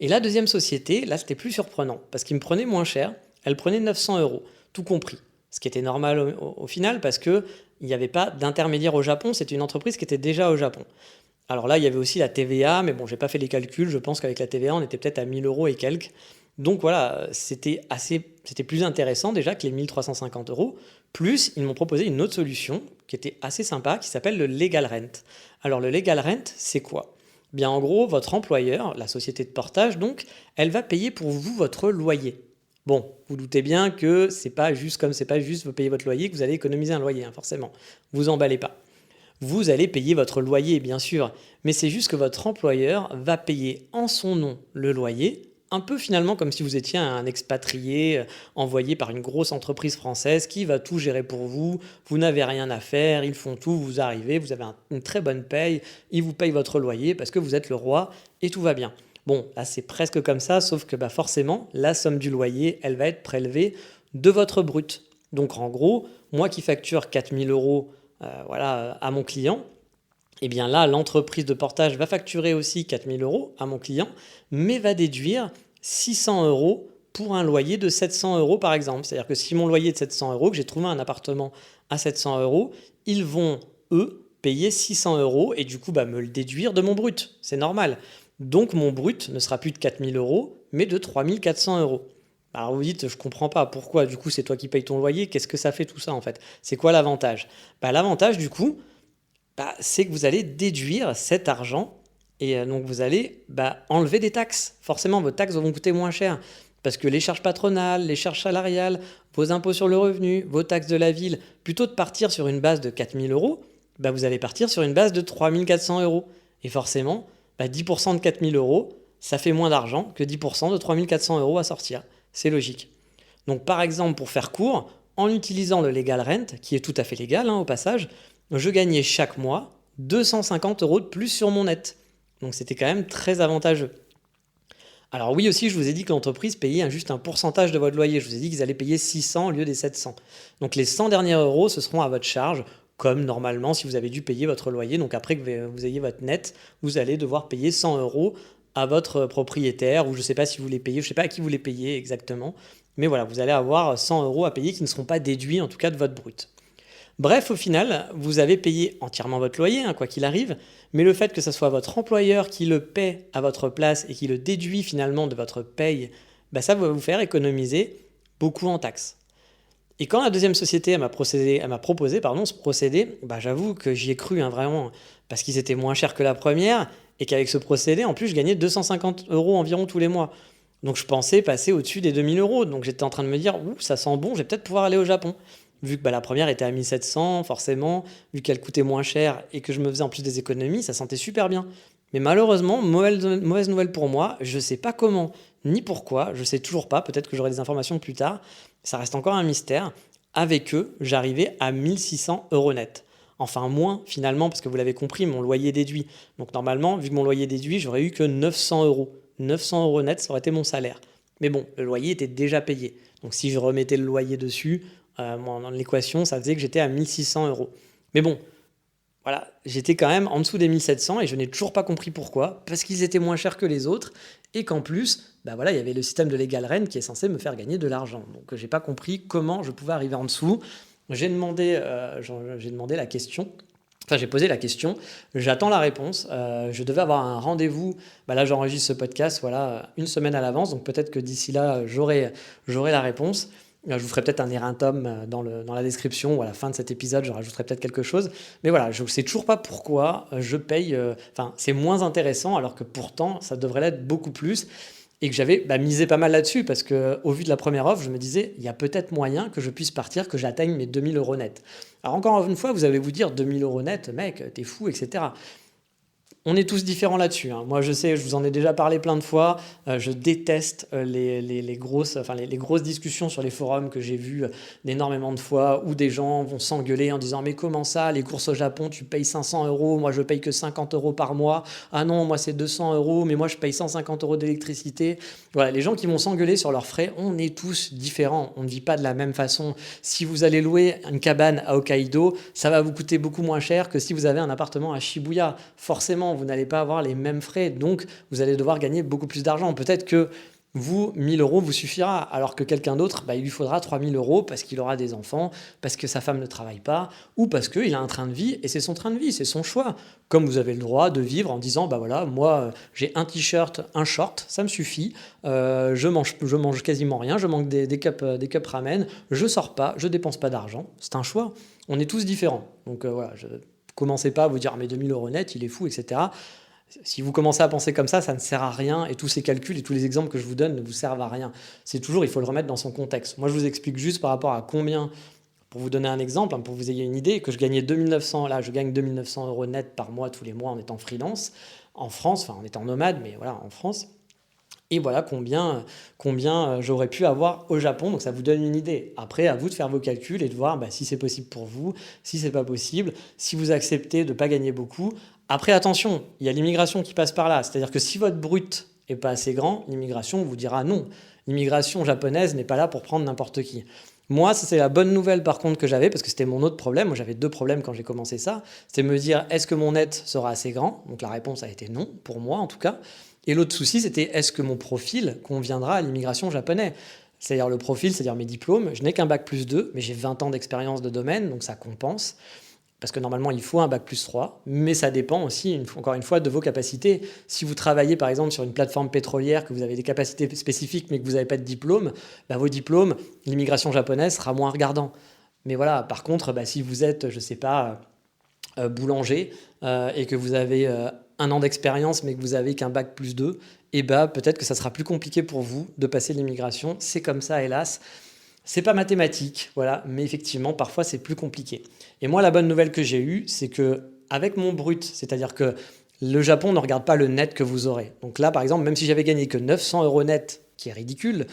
Et la deuxième société, là c'était plus surprenant, parce qu'il me prenait moins cher, elle prenait 900 euros, tout compris. Ce qui était normal au final, parce qu'il n'y avait pas d'intermédiaire au Japon, c'était une entreprise qui était déjà au Japon. Alors là, il y avait aussi la TVA, mais bon, j'ai pas fait les calculs, je pense qu'avec la TVA, on était peut-être à 1000 euros et quelques. Donc voilà, c'était plus intéressant déjà que les 1350 euros. Plus, ils m'ont proposé une autre solution qui était assez sympa, qui s'appelle le Legal Rent. Alors le Legal Rent, c'est quoi? Bien en gros, votre employeur, la société de portage donc, elle va payer pour vous votre loyer. Bon, vous doutez bien que c'est pas juste vous payez votre loyer que vous allez économiser un loyer, hein, forcément. Vous emballez pas. Vous allez payer votre loyer, bien sûr, mais c'est juste que votre employeur va payer en son nom le loyer, un peu finalement comme si vous étiez un expatrié envoyé par une grosse entreprise française qui va tout gérer pour vous, vous n'avez rien à faire, ils font tout, vous arrivez, vous avez une très bonne paye, ils vous payent votre loyer parce que vous êtes le roi et tout va bien. Bon, là c'est presque comme ça, sauf que forcément, la somme du loyer, elle va être prélevée de votre brut. Donc en gros, moi qui facture 4000 euros à mon client, et bien là, l'entreprise de portage va facturer aussi 4000 euros à mon client, mais va déduire 600 euros pour un loyer de 700 euros par exemple. C'est-à-dire que si mon loyer est de 700 euros, que j'ai trouvé un appartement à 700 euros, ils vont, eux, payer 600 euros et du coup me le déduire de mon brut. C'est normal. Donc mon brut ne sera plus de 4000 euros, mais de 3400 euros. Alors vous dites, je comprends pas, pourquoi du coup c'est toi qui payes ton loyer, qu'est-ce que ça fait tout ça en fait? C'est quoi l'avantage? L'avantage du coup, c'est que vous allez déduire cet argent et donc vous allez enlever des taxes. Forcément, vos taxes vont coûter moins cher parce que les charges patronales, les charges salariales, vos impôts sur le revenu, vos taxes de la ville, plutôt de partir sur une base de 4000 euros, vous allez partir sur une base de 3400 euros. Et forcément, 10% de 4000 euros, ça fait moins d'argent que 10% de 3400 euros à sortir. C'est logique. Donc par exemple, pour faire court, en utilisant le Legal Rent, qui est tout à fait légal au passage, je gagnais chaque mois 250 euros de plus sur mon net. Donc c'était quand même très avantageux. Alors oui aussi, je vous ai dit que l'entreprise payait juste un pourcentage de votre loyer. Je vous ai dit qu'ils allaient payer 600 au lieu des 700. Donc les 100 derniers euros, ce seront à votre charge, comme normalement si vous avez dû payer votre loyer. Donc après que vous ayez votre net, vous allez devoir payer 100 euros à votre propriétaire, ou je ne sais pas si vous les payez, je ne sais pas à qui vous les payez exactement. Mais voilà, vous allez avoir 100 euros à payer qui ne seront pas déduits en tout cas de votre brut. Bref, au final, vous avez payé entièrement votre loyer, quoi qu'il arrive, mais le fait que ce soit votre employeur qui le paie à votre place et qui le déduit finalement de votre paye, ça va vous faire économiser beaucoup en taxes. Et quand la deuxième société elle m'a proposé ce procédé, j'avoue que j'y ai cru vraiment, parce qu'ils étaient moins chers que la première, et qu'avec ce procédé, en plus, je gagnais 250 euros environ tous les mois. Donc je pensais passer au-dessus des 2000 euros. Donc j'étais en train de me dire, ça sent bon, je vais peut-être pouvoir aller au Japon. Vu que la première était à 1700, forcément, vu qu'elle coûtait moins cher et que je me faisais en plus des économies, ça sentait super bien. Mais malheureusement, mauvaise nouvelle pour moi, je ne sais pas comment ni pourquoi, je ne sais toujours pas, peut-être que j'aurai des informations plus tard, ça reste encore un mystère. Avec eux, j'arrivais à 1600 euros net. Enfin moins finalement, parce que vous l'avez compris, mon loyer déduit. Donc normalement, vu que mon loyer déduit, j'aurais eu que 900 euros. 900 euros net, ça aurait été mon salaire. Mais bon, le loyer était déjà payé. Donc si je remettais le loyer dessus, dans l'équation, ça faisait que j'étais à 1600 euros. Mais bon, voilà, j'étais quand même en dessous des 1700 et je n'ai toujours pas compris pourquoi. Parce qu'ils étaient moins chers que les autres et qu'en plus, il y avait le système de Legal Rent qui est censé me faire gagner de l'argent. Donc j'ai pas compris comment je pouvais arriver en dessous. J'ai demandé la question. Enfin, j'ai posé la question, j'attends la réponse. Je devais avoir un rendez-vous. Là, j'enregistre ce podcast une semaine à l'avance. Donc peut-être que d'ici là, j'aurai la réponse. Je vous ferai peut-être un erratum dans la description ou à la fin de cet épisode, je rajouterai peut-être quelque chose. Mais voilà, je ne sais toujours pas pourquoi je paye. C'est moins intéressant alors que pourtant, ça devrait l'être beaucoup plus. Et que j'avais misé pas mal là-dessus parce qu'au vu de la première offre, je me disais, il y a peut-être moyen que je puisse partir, que j'atteigne mes 2000 euros net. Alors encore une fois, vous allez vous dire, 2000 euros net, mec, t'es fou, etc. On est tous différents là-dessus, hein. Moi, je sais, je vous en ai déjà parlé plein de fois. Je déteste les grosses discussions sur les forums que j'ai vues d'énormément de fois où des gens vont s'engueuler en disant mais comment ça, les courses au Japon, tu payes 500 euros, moi je paye que 50 euros par mois. Ah non, moi c'est 200 euros, mais moi je paye 150 euros d'électricité. Voilà, les gens qui vont s'engueuler sur leurs frais, on est tous différents. On ne vit pas de la même façon. Si vous allez louer une cabane à Hokkaido, ça va vous coûter beaucoup moins cher que si vous avez un appartement à Shibuya. Forcément, vous n'allez pas avoir les mêmes frais, donc vous allez devoir gagner beaucoup plus d'argent. Peut-être que vous, 1000 euros vous suffira, alors que quelqu'un d'autre, il lui faudra 3000 euros parce qu'il aura des enfants, parce que sa femme ne travaille pas, ou parce qu'il a un train de vie, et c'est son train de vie, c'est son choix. Comme vous avez le droit de vivre en disant, voilà, moi, j'ai un t-shirt, un short, ça me suffit, je mange quasiment rien, je mange des cups ramen, je sors pas, je dépense pas d'argent, c'est un choix. On est tous différents. Donc voilà, commencez pas à vous dire, mais 2000 euros net, il est fou, etc. Si vous commencez à penser comme ça ne sert à rien, et tous ces calculs et tous les exemples que je vous donne ne vous servent à rien. C'est toujours, il faut le remettre dans son contexte. Moi, je vous explique juste par rapport à combien, pour vous donner un exemple, pour que vous ayez une idée, que je gagnais 2900, là, je gagne 2900 euros net par mois tous les mois en étant freelance, en France, en étant nomade, mais voilà, en France. Et voilà combien j'aurais pu avoir au Japon, donc ça vous donne une idée. Après, à vous de faire vos calculs et de voir si c'est possible pour vous, si c'est pas possible, si vous acceptez de ne pas gagner beaucoup. Après, attention, il y a l'immigration qui passe par là. C'est-à-dire que si votre brut n'est pas assez grand, l'immigration vous dira non. L'immigration japonaise n'est pas là pour prendre n'importe qui. Moi, ça c'est la bonne nouvelle par contre que j'avais, parce que c'était mon autre problème. Moi, j'avais 2 problèmes quand j'ai commencé ça. C'était me dire, est-ce que mon net sera assez grand? Donc la réponse a été non, pour moi en tout cas. Et l'autre souci, c'était est-ce que mon profil conviendra à l'immigration japonaise? C'est-à-dire le profil, c'est-à-dire mes diplômes. Je n'ai qu'un bac+2, mais j'ai 20 ans d'expérience de domaine, donc ça compense. Parce que normalement, il faut un bac+3, mais ça dépend aussi, encore une fois, de vos capacités. Si vous travaillez, par exemple, sur une plateforme pétrolière, que vous avez des capacités spécifiques, mais que vous n'avez pas de diplôme, vos diplômes, l'immigration japonaise sera moins regardant. Mais voilà, par contre, si vous êtes, je ne sais pas, boulanger, et que vous avez 1 an d'expérience, mais que vous avez qu'un bac+2, peut-être que ça sera plus compliqué pour vous de passer l'immigration. C'est comme ça, hélas. C'est pas mathématique, voilà, mais effectivement, parfois, c'est plus compliqué. Et moi, la bonne nouvelle que j'ai eue, c'est que avec mon brut, c'est-à-dire que le Japon ne regarde pas le net que vous aurez. Donc là, par exemple, même si j'avais gagné que 900 euros net, qui est ridicule,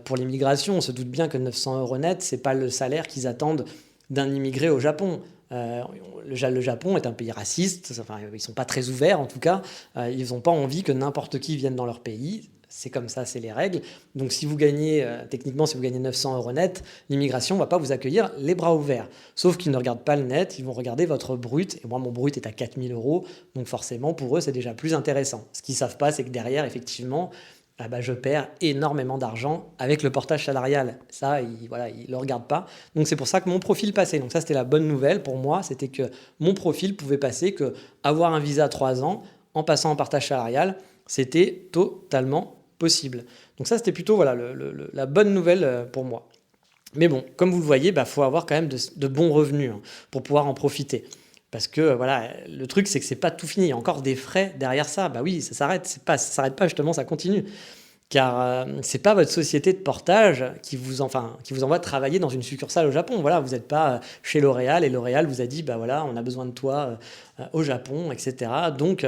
pour l'immigration, on se doute bien que 900 euros net, c'est pas le salaire qu'ils attendent d'un immigré au Japon. Le Japon est un pays raciste, ils sont pas très ouverts en tout cas, ils n'ont pas envie que n'importe qui vienne dans leur pays. C'est comme ça, c'est les règles. Donc si vous gagnez, techniquement, si vous gagnez 900 euros net, l'immigration ne va pas vous accueillir les bras ouverts. Sauf qu'ils ne regardent pas le net, ils vont regarder votre brut. Et moi, mon brut est à 4000 euros. Donc forcément, pour eux, c'est déjà plus intéressant. Ce qu'ils ne savent pas, c'est que derrière, effectivement, je perds énormément d'argent avec le portage salarial. Ça, ils ne le regardent pas. Donc c'est pour ça que mon profil passait. Donc ça, c'était la bonne nouvelle pour moi. C'était que mon profil pouvait passer, que avoir un visa 3 ans en passant en partage salarial, c'était totalement possible. Donc ça, c'était plutôt la bonne nouvelle pour moi. Mais bon, comme vous le voyez, faut avoir quand même de bons revenus pour pouvoir en profiter. Parce que le truc, c'est que c'est pas tout fini. Il y a encore des frais derrière ça. Oui, ça s'arrête. Ça s'arrête pas, justement, ça continue. Car c'est pas votre société de portage qui vous envoie travailler dans une succursale au Japon. Voilà, vous n'êtes pas chez L'Oréal et L'Oréal vous a dit, on a besoin de toi au Japon, etc. Donc,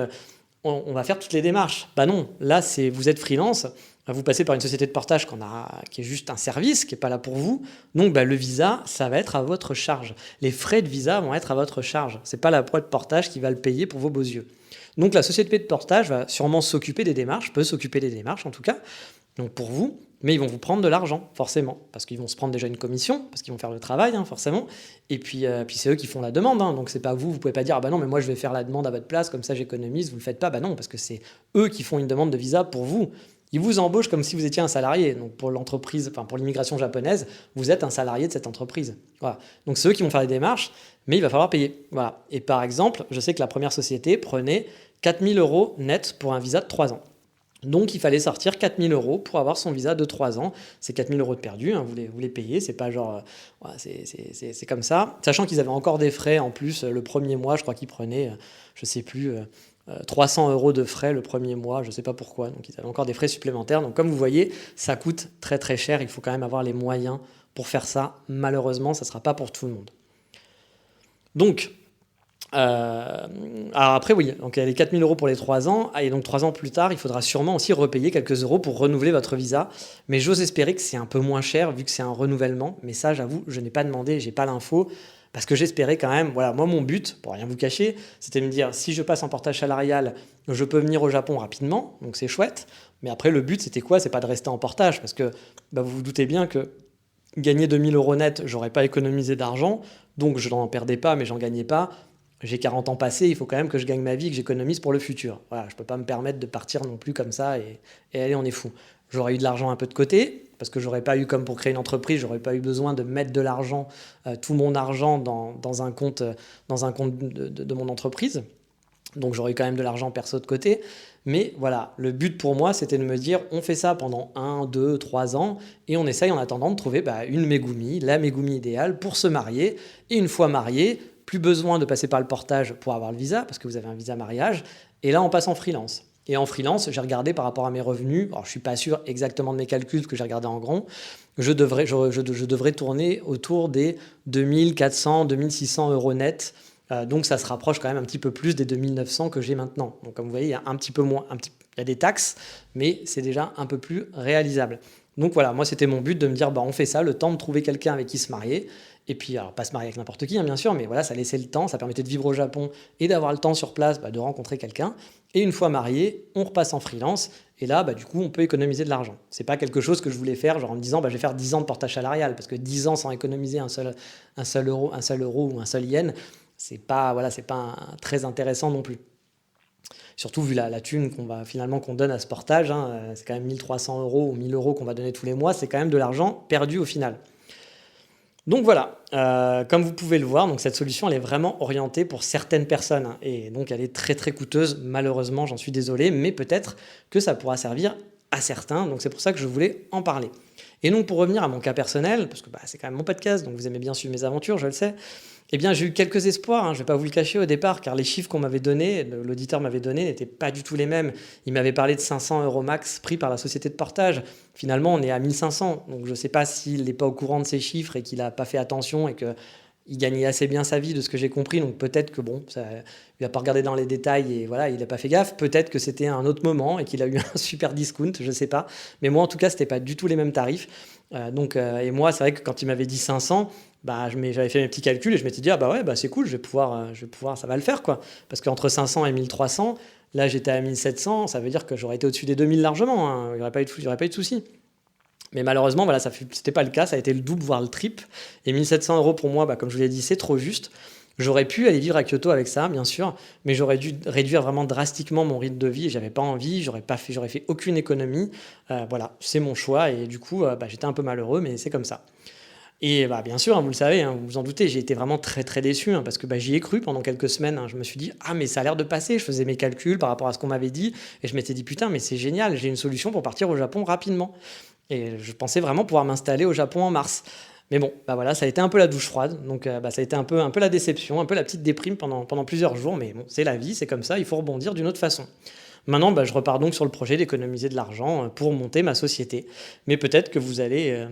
on va faire toutes les démarches. Non, là, vous êtes freelance, vous passez par une société de portage qui est juste un service, qui n'est pas là pour vous. Donc, le visa, ça va être à votre charge. Les frais de visa vont être à votre charge. Ce n'est pas la boîte de portage qui va le payer pour vos beaux yeux. Donc, la société de portage va sûrement s'occuper des démarches, peut s'occuper des démarches en tout cas, donc pour vous, mais ils vont vous prendre de l'argent, forcément, parce qu'ils vont se prendre déjà une commission, parce qu'ils vont faire le travail, forcément, et puis c'est eux qui font la demande, donc c'est pas vous pouvez pas dire, non, mais moi je vais faire la demande à votre place, comme ça j'économise, vous le faites pas, non, parce que c'est eux qui font une demande de visa pour vous. Ils vous embauchent comme si vous étiez un salarié, donc pour l'entreprise, pour l'immigration japonaise, vous êtes un salarié de cette entreprise. Voilà. Donc c'est eux qui vont faire les démarches, mais il va falloir payer. Voilà. Et par exemple, je sais que la première société prenait 4000 euros net pour un visa de 3 ans. Donc, il fallait sortir 4000 euros pour avoir son visa de 3 ans. C'est 4000 euros de perdu, vous les payez, c'est pas genre... c'est comme ça. Sachant qu'ils avaient encore des frais en plus. Le premier mois, je crois qu'ils prenaient, je sais plus, 300 euros de frais le premier mois, je sais pas pourquoi. Donc, ils avaient encore des frais supplémentaires. Donc, comme vous voyez, ça coûte très très cher. Il faut quand même avoir les moyens pour faire ça. Malheureusement, ça sera pas pour tout le monde. Donc, Alors après, oui, donc il y a les 4 000 € pour les 3 ans, et donc 3 ans plus tard, il faudra sûrement aussi repayer quelques euros pour renouveler votre visa. Mais j'ose espérer que c'est un peu moins cher vu que c'est un renouvellement. Mais ça, j'avoue, je n'ai pas demandé, j'ai pas l'info, parce que j'espérais quand même, voilà, moi mon but, pour rien vous cacher, c'était de me dire, si je passe en portage salarial, je peux venir au Japon rapidement, donc c'est chouette. Mais après, le but, c'était quoi? C'est pas de rester en portage, parce que vous vous doutez bien que gagner 2 000 € net, j'aurais pas économisé d'argent, donc je n'en perdais pas, mais j'en gagnais pas. J'ai 40 ans passés, il faut quand même que je gagne ma vie, que j'économise pour le futur. Voilà, je ne peux pas me permettre de partir non plus comme ça et allez, on est fou. J'aurais eu de l'argent un peu de côté, parce que j'aurais pas eu, comme pour créer une entreprise, j'aurais pas eu besoin de mettre de l'argent, tout mon argent dans un compte de mon entreprise. Donc j'aurais eu quand même de l'argent perso de côté. Mais voilà, le but pour moi, c'était de me dire, on fait ça pendant 1, 2, 3 ans, et on essaye en attendant de trouver une Megumi, la Megumi idéale pour se marier. Et une fois marié, plus besoin de passer par le portage pour avoir le visa, parce que vous avez un visa mariage. Et là, on passe en freelance. Et en freelance, j'ai regardé par rapport à mes revenus, alors je ne suis pas sûr exactement de mes calculs, parce que j'ai regardé en grand, je devrais tourner autour des 2400, 2600 € net. Donc ça se rapproche quand même un petit peu plus des 2900 que j'ai maintenant. Donc comme vous voyez, il y a un petit peu moins, il y a des taxes, mais c'est déjà un peu plus réalisable. Donc voilà, moi c'était mon but de me dire, on fait ça, le temps de trouver quelqu'un avec qui se marier. Et puis, alors pas se marier avec n'importe qui, bien sûr, mais voilà, ça laissait le temps, ça permettait de vivre au Japon et d'avoir le temps sur place de rencontrer quelqu'un. Et une fois marié, on repasse en freelance. Et là, du coup, on peut économiser de l'argent. C'est pas quelque chose que je voulais faire, genre en me disant, je vais faire 10 ans de portage salarial, parce que 10 ans sans économiser un seul euro ou un seul yen, c'est pas très intéressant non plus. Surtout vu la thune qu'on donne à ce portage, c'est quand même 1300 € ou 1000 € qu'on va donner tous les mois, c'est quand même de l'argent perdu au final. Donc voilà, comme vous pouvez le voir, donc cette solution elle est vraiment orientée pour certaines personnes, et donc elle est très très coûteuse, malheureusement, j'en suis désolé, mais peut-être que ça pourra servir à certains, donc c'est pour ça que je voulais en parler. Et donc pour revenir à mon cas personnel, parce que c'est quand même mon podcast, donc vous aimez bien suivre mes aventures, je le sais, j'ai eu quelques espoirs, je ne vais pas vous le cacher au départ, car les chiffres qu'on m'avait donnés, l'auditeur m'avait donné, n'étaient pas du tout les mêmes. Il m'avait parlé de 500 € max pris par la société de portage. Finalement, on est à 1500, donc je ne sais pas s'il n'est pas au courant de ces chiffres et qu'il n'a pas fait attention et qu'il gagnait assez bien sa vie de ce que j'ai compris, donc peut-être que il n'a pas regardé dans les détails et voilà, il n'a pas fait gaffe. Peut-être que c'était un autre moment et qu'il a eu un super discount, je ne sais pas. Mais moi, en tout cas, ce n'était pas du tout les mêmes tarifs. Et moi, c'est vrai que quand il m'avait dit 500, j'avais fait mes petits calculs et je m'étais dit, c'est cool, je vais pouvoir, ça va le faire, quoi. Parce qu'entre 500 et 1300, là, j'étais à 1700, ça veut dire que j'aurais été au-dessus des 2000 largement, il n'y aurait pas eu de souci. Mais malheureusement, c'était pas le cas, ça a été le double, voire le triple. Et 1700 € pour moi, comme je vous l'ai dit, c'est trop juste. J'aurais pu aller vivre à Kyoto avec ça, bien sûr, mais j'aurais dû réduire vraiment drastiquement mon rythme de vie et j'avais pas envie, j'aurais fait aucune économie. Voilà, c'est mon choix et du coup, j'étais un peu malheureux, mais c'est comme ça. Et bien sûr, vous le savez, vous vous en doutez, j'ai été vraiment très très déçu parce que j'y ai cru pendant quelques semaines. Je me suis dit, mais ça a l'air de passer. Je faisais mes calculs par rapport à ce qu'on m'avait dit et je m'étais dit, putain, mais c'est génial, j'ai une solution pour partir au Japon rapidement. Et je pensais vraiment pouvoir m'installer au Japon en mars. Mais bon, voilà, ça a été un peu la douche froide. Donc ça a été un peu la déception, un peu la petite déprime pendant plusieurs jours. Mais bon, c'est la vie, c'est comme ça, il faut rebondir d'une autre façon. Maintenant, je repars donc sur le projet d'économiser de l'argent pour monter ma société. Mais peut-être que vous avez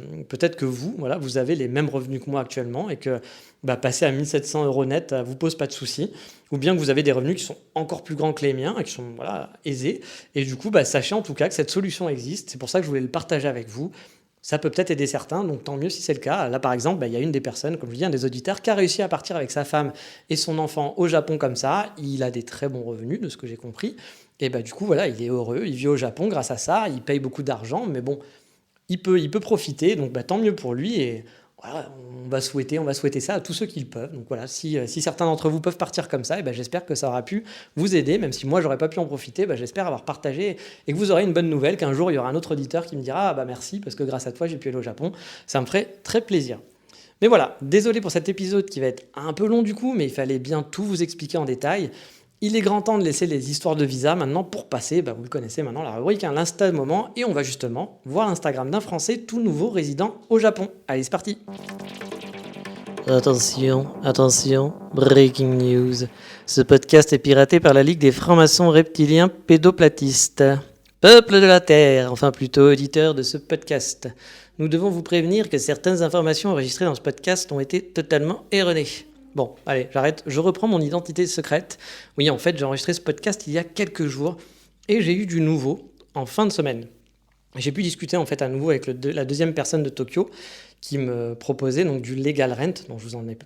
les mêmes revenus que moi actuellement et que passer à 1700 € net vous pose pas de soucis. Ou bien que vous avez des revenus qui sont encore plus grands que les miens et qui sont aisés. Et du coup, sachez en tout cas que cette solution existe. C'est pour ça que je voulais le partager avec vous. Ça peut peut-être aider certains, donc tant mieux si c'est le cas. Là, par exemple, il y a une des personnes, comme je dis, un des auditeurs, qui a réussi à partir avec sa femme et son enfant au Japon comme ça. Il a des très bons revenus, de ce que j'ai compris. Et du coup, voilà, il est heureux, il vit au Japon grâce à ça, il paye beaucoup d'argent, mais bon, il peut profiter, donc tant mieux pour lui. Et voilà, on va souhaiter ça à tous ceux qui le peuvent. Donc voilà, si certains d'entre vous peuvent partir comme ça, j'espère que ça aura pu vous aider, même si moi j'aurais pas pu en profiter, j'espère avoir partagé et que vous aurez une bonne nouvelle, qu'un jour il y aura un autre auditeur qui me dira merci parce que grâce à toi j'ai pu aller au Japon. Ça me ferait très plaisir. Mais voilà, désolé pour cet épisode qui va être un peu long du coup, mais il fallait bien tout vous expliquer en détail. Il est grand temps de laisser les histoires de visa maintenant pour passer, vous le connaissez maintenant, la rubrique, l'Insta moment, et on va justement voir l'Instagram d'un Français tout nouveau résident au Japon. Allez, c'est parti. Attention, breaking news. Ce podcast est piraté par la Ligue des francs-maçons reptiliens pédoplatistes. Peuple de la Terre, enfin plutôt auditeur de ce podcast. Nous devons vous prévenir que certaines informations enregistrées dans ce podcast ont été totalement erronées. Bon, allez, j'arrête. Je reprends mon identité secrète. Oui, en fait, j'ai enregistré ce podcast il y a quelques jours et j'ai eu du nouveau en fin de semaine. J'ai pu discuter en fait à nouveau avec la deuxième personne de Tokyo qui me proposait donc du legal rent, dont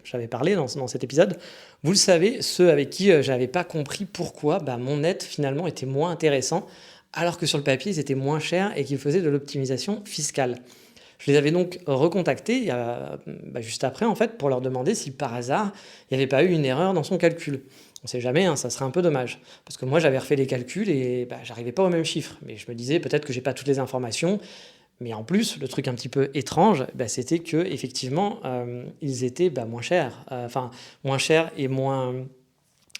j'avais parlé dans cet épisode. Vous le savez, ceux avec qui j'avais pas compris pourquoi mon net finalement était moins intéressant, alors que sur le papier ils étaient moins chers et qu'ils faisaient de l'optimisation fiscale. Je les avais donc recontactés juste après en fait pour leur demander si par hasard il n'y avait pas eu une erreur dans son calcul. On ne sait jamais, hein, ça serait un peu dommage. Parce que moi j'avais refait les calculs et j'arrivais pas au même chiffre. Mais je me disais peut-être que j'ai pas toutes les informations. Mais en plus, le truc un petit peu étrange, c'était que effectivement ils étaient moins chers. Moins chers et moins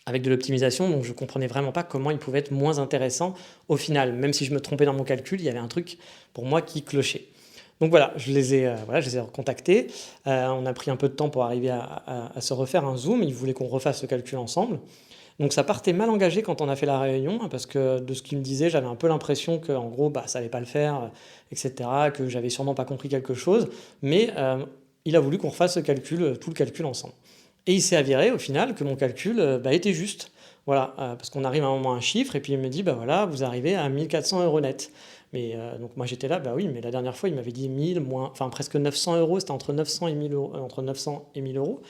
avec de l'optimisation. Donc je comprenais vraiment pas comment ils pouvaient être moins intéressants au final. Même si je me trompais dans mon calcul, il y avait un truc pour moi qui clochait. Donc voilà, je les ai recontactés. On a pris un peu de temps pour arriver à se refaire un Zoom. Ils voulaient qu'on refasse ce calcul ensemble. Donc ça partait mal engagé quand on a fait la réunion, parce que de ce qu'ils me disaient, j'avais un peu l'impression qu'en gros, ça allait pas le faire, etc., que j'avais sûrement pas compris quelque chose. Mais il a voulu qu'on refasse tout le calcul ensemble. Et il s'est avéré au final que mon calcul était juste. Voilà, parce qu'on arrive à un moment à un chiffre, et puis il me dit, voilà, vous arrivez à 1400 euros net. Mais donc moi j'étais là, oui, mais la dernière fois il m'avait dit 1000, presque 900 euros, c'était entre 900 et 1000 euros, entre 900 et 1000 euros.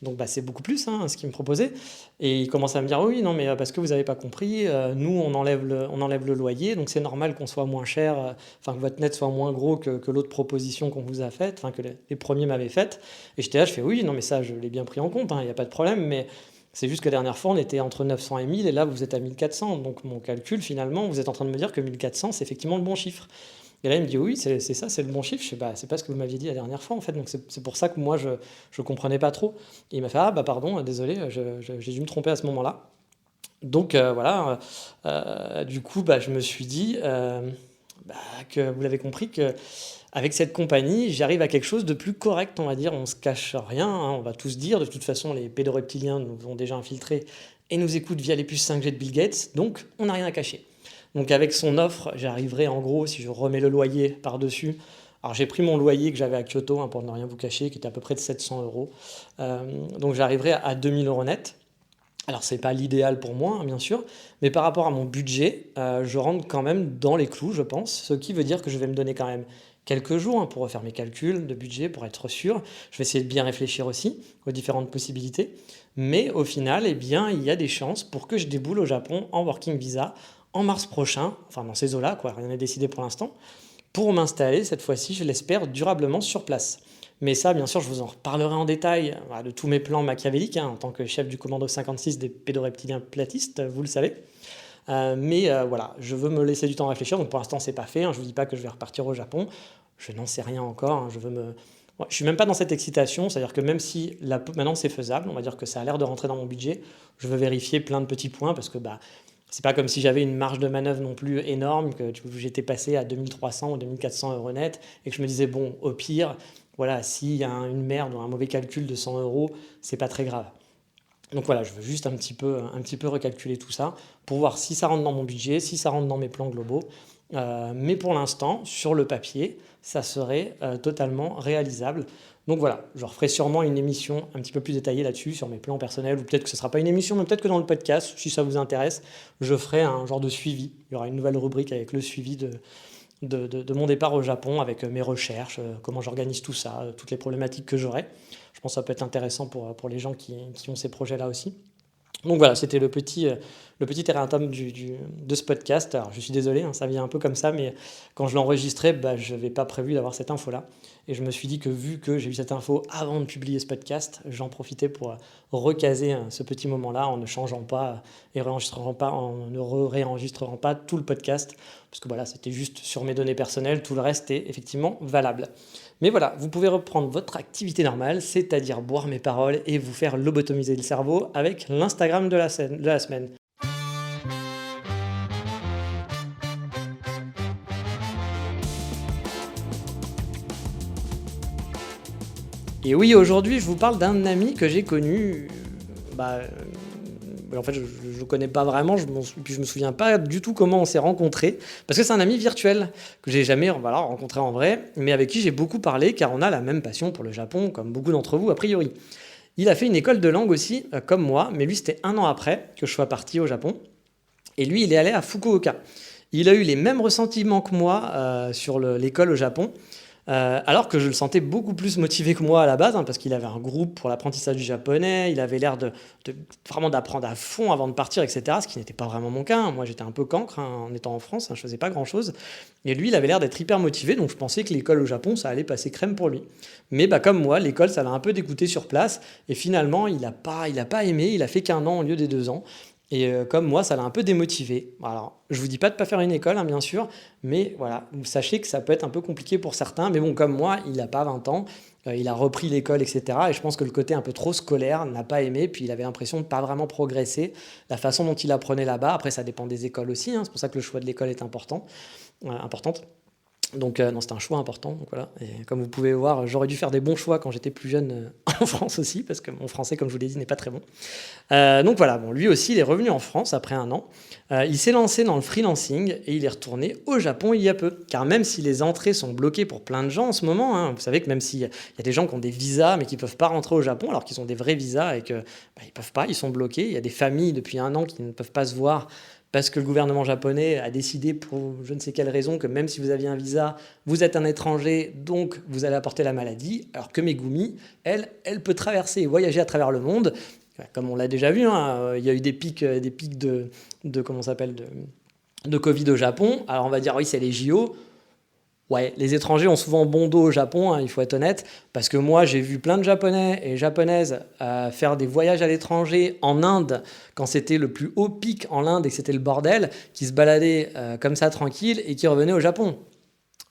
Donc c'est beaucoup plus ce qu'il me proposait. Et il commence à me dire, oui, non, mais parce que vous n'avez pas compris, nous on enlève le loyer, donc c'est normal qu'on soit moins cher, que votre net soit moins gros que l'autre proposition qu'on vous a faite, que les premiers m'avaient faite. Et j'étais là, je fais, oui, non, mais ça je l'ai bien pris en compte, il n'y a pas de problème, mais c'est juste que la dernière fois, on était entre 900 et 1000, et là, vous êtes à 1400. Donc, mon calcul, finalement, vous êtes en train de me dire que 1400, c'est effectivement le bon chiffre. Et là, il me dit, oui, c'est ça, c'est le bon chiffre. Je sais pas, c'est pas ce que vous m'aviez dit la dernière fois, en fait. Donc, c'est pour ça que moi, je comprenais pas trop. Et il m'a fait, pardon, désolé, j'ai dû me tromper à ce moment-là. Donc, voilà. Du coup, je me suis dit que vous l'avez compris, que avec cette compagnie, j'arrive à quelque chose de plus correct, on va dire. On se cache rien, on va tous dire. De toute façon, les pédoreptiliens nous ont déjà infiltrés et nous écoutent via les puces 5G de Bill Gates, donc on n'a rien à cacher. Donc avec son offre, j'arriverai en gros, si je remets le loyer par-dessus. Alors j'ai pris mon loyer que j'avais à Kyoto, pour ne rien vous cacher, qui était à peu près de 700 euros. Donc j'arriverai à 2000 euros net. Alors c'est pas l'idéal pour moi, bien sûr, mais par rapport à mon budget, je rentre quand même dans les clous, je pense. Ce qui veut dire que je vais me donner quand même quelques jours pour refaire mes calculs de budget, pour être sûr. Je vais essayer de bien réfléchir aussi aux différentes possibilités. Mais au final, il y a des chances pour que je déboule au Japon en working visa en mars prochain, dans ces eaux-là, rien n'est décidé pour l'instant, pour m'installer cette fois-ci, je l'espère, durablement sur place. Mais ça, bien sûr, je vous en reparlerai en détail de tous mes plans machiavéliques, en tant que chef du commando 56 des pédoreptiliens platistes, vous le savez. Voilà, je veux me laisser du temps à réfléchir, donc pour l'instant, c'est pas fait. Je vous dis pas que je vais repartir au Japon, je n'en sais rien encore. Je suis même pas dans cette excitation, c'est-à-dire que même si maintenant c'est faisable, on va dire que ça a l'air de rentrer dans mon budget, je veux vérifier plein de petits points parce que c'est pas comme si j'avais une marge de manœuvre non plus énorme, que j'étais passé à 2300 ou 2400 euros net et que je me disais, bon, au pire, voilà, s'il y a une merde ou un mauvais calcul de 100 euros, c'est pas très grave. Donc voilà, je veux juste un petit peu recalculer tout ça pour voir si ça rentre dans mon budget, si ça rentre dans mes plans globaux. Mais pour l'instant, sur le papier, ça serait totalement réalisable. Donc voilà, je referai sûrement une émission un petit peu plus détaillée là-dessus, sur mes plans personnels, ou peut-être que ce ne sera pas une émission, mais peut-être que dans le podcast, si ça vous intéresse, je ferai un genre de suivi. Il y aura une nouvelle rubrique avec le suivi de mon départ au Japon, avec mes recherches, comment j'organise tout ça, toutes les problématiques que j'aurai. Je pense que ça peut être intéressant pour les gens qui ont ces projets-là aussi. Donc voilà, c'était le petit erratum de ce podcast. Alors je suis désolé, ça vient un peu comme ça, mais quand je l'enregistrais, je n'avais pas prévu d'avoir cette info-là. Et je me suis dit que vu que j'ai eu cette info avant de publier ce podcast, j'en profitais pour recaser ce petit moment-là en ne changeant pas et en ne réenregistrant pas tout le podcast. Parce que voilà, c'était juste sur mes données personnelles, tout le reste est effectivement valable. Mais voilà, vous pouvez reprendre votre activité normale, c'est-à-dire boire mes paroles et vous faire lobotomiser le cerveau avec l'Instagram de la semaine. Et oui, aujourd'hui, je vous parle d'un ami que j'ai connu. En fait, je ne connais pas vraiment, puis je me souviens pas du tout comment on s'est rencontrés, parce que c'est un ami virtuel que j'ai jamais rencontré en vrai, mais avec qui j'ai beaucoup parlé, car on a la même passion pour le Japon, comme beaucoup d'entre vous a priori. Il a fait une école de langue aussi, comme moi, mais lui, c'était 1 an après que je sois parti au Japon. Et lui, il est allé à Fukuoka. Il a eu les mêmes ressentiments que moi sur l'école au Japon, alors que je le sentais beaucoup plus motivé que moi à la base, hein, parce qu'il avait un groupe pour l'apprentissage du japonais, il avait l'air vraiment d'apprendre à fond avant de partir, etc., ce qui n'était pas vraiment mon cas, hein. Moi, j'étais un peu cancre hein, en étant en France, hein, je faisais pas grand-chose. Et lui, il avait l'air d'être hyper motivé, donc je pensais que l'école au Japon, ça allait passer crème pour lui. Mais bah, comme moi, l'école, ça l'a un peu dégoûté sur place, et finalement, il a pas aimé, il a fait qu'1 an au lieu des 2 ans. Et comme moi, ça l'a un peu démotivé. Alors, je vous dis pas de pas faire une école, hein, bien sûr, mais voilà, vous sachez que ça peut être un peu compliqué pour certains. Mais bon, comme moi, il n'a pas 20 ans, il a repris l'école, etc. Et je pense que le côté un peu trop scolaire n'a pas aimé, puis il avait l'impression de pas vraiment progresser. La façon dont il apprenait là-bas, après ça dépend des écoles aussi, hein, c'est pour ça que le choix de l'école est importante. Donc non, c'était un choix important. Donc, voilà. Et comme vous pouvez voir, j'aurais dû faire des bons choix quand j'étais plus jeune en France aussi, parce que mon français, comme je vous l'ai dit, n'est pas très bon. Donc voilà, bon, lui aussi, il est revenu en France après 1 an. Il s'est lancé dans le freelancing et il est retourné au Japon il y a peu. Car même si les entrées sont bloquées pour plein de gens en ce moment, hein, vous savez que même s'il y a des gens qui ont des visas mais qui ne peuvent pas rentrer au Japon alors qu'ils ont des vrais visas et que ils ne peuvent pas, ils sont bloqués. Il y a des familles depuis 1 an qui ne peuvent pas se voir parce que le gouvernement japonais a décidé pour je ne sais quelle raison que même si vous aviez un visa, vous êtes un étranger, donc vous allez apporter la maladie, alors que Megumi, elle peut traverser et voyager à travers le monde. Comme on l'a déjà vu, hein, il y a eu des pics comment ça s'appelle, de Covid au Japon. Alors on va dire oui, c'est les JO. Ouais, les étrangers ont souvent bon dos au Japon, hein, il faut être honnête, parce que moi j'ai vu plein de Japonais et Japonaises faire des voyages à l'étranger en Inde, quand c'était le plus haut pic en Inde et que c'était le bordel, qui se baladaient comme ça tranquille et qui revenaient au Japon.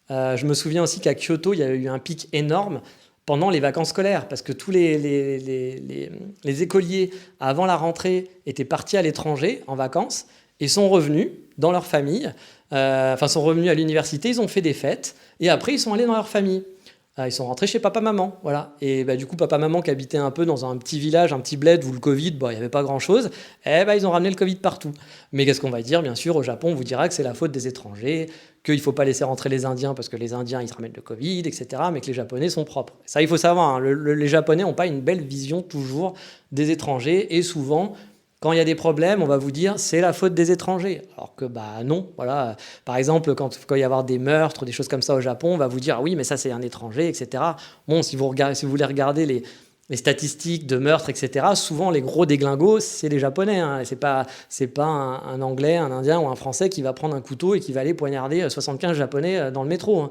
Je me souviens aussi qu'à Kyoto, il y a eu un pic énorme pendant les vacances scolaires, parce que tous les écoliers, avant la rentrée, étaient partis à l'étranger en vacances et sont revenus dans leur famille, sont revenus à l'université, ils ont fait des fêtes, et après ils sont allés dans leur famille. Ils sont rentrés chez papa-maman, voilà. Et du coup, papa-maman qui habitait un peu dans un petit village, un petit bled où le Covid, il n'y avait pas grand-chose, ils ont ramené le Covid partout. Mais qu'est-ce qu'on va dire? Bien sûr, au Japon, on vous dira que c'est la faute des étrangers, qu'il ne faut pas laisser rentrer les Indiens parce que les Indiens, ils ramènent le Covid, etc., mais que les Japonais sont propres. Ça, il faut savoir, hein, les Japonais n'ont pas une belle vision toujours des étrangers, et souvent, quand il y a des problèmes, on va vous dire c'est la faute des étrangers. Alors que non, voilà. Par exemple, quand il va y avoir des meurtres, des choses comme ça au Japon, on va vous dire oui, mais ça c'est un étranger, etc. Bon, si vous voulez regarder les statistiques de meurtres, etc., souvent les gros déglingos, c'est les Japonais, hein. C'est pas un Anglais, un Indien ou un Français qui va prendre un couteau et qui va aller poignarder 75 Japonais dans le métro, hein.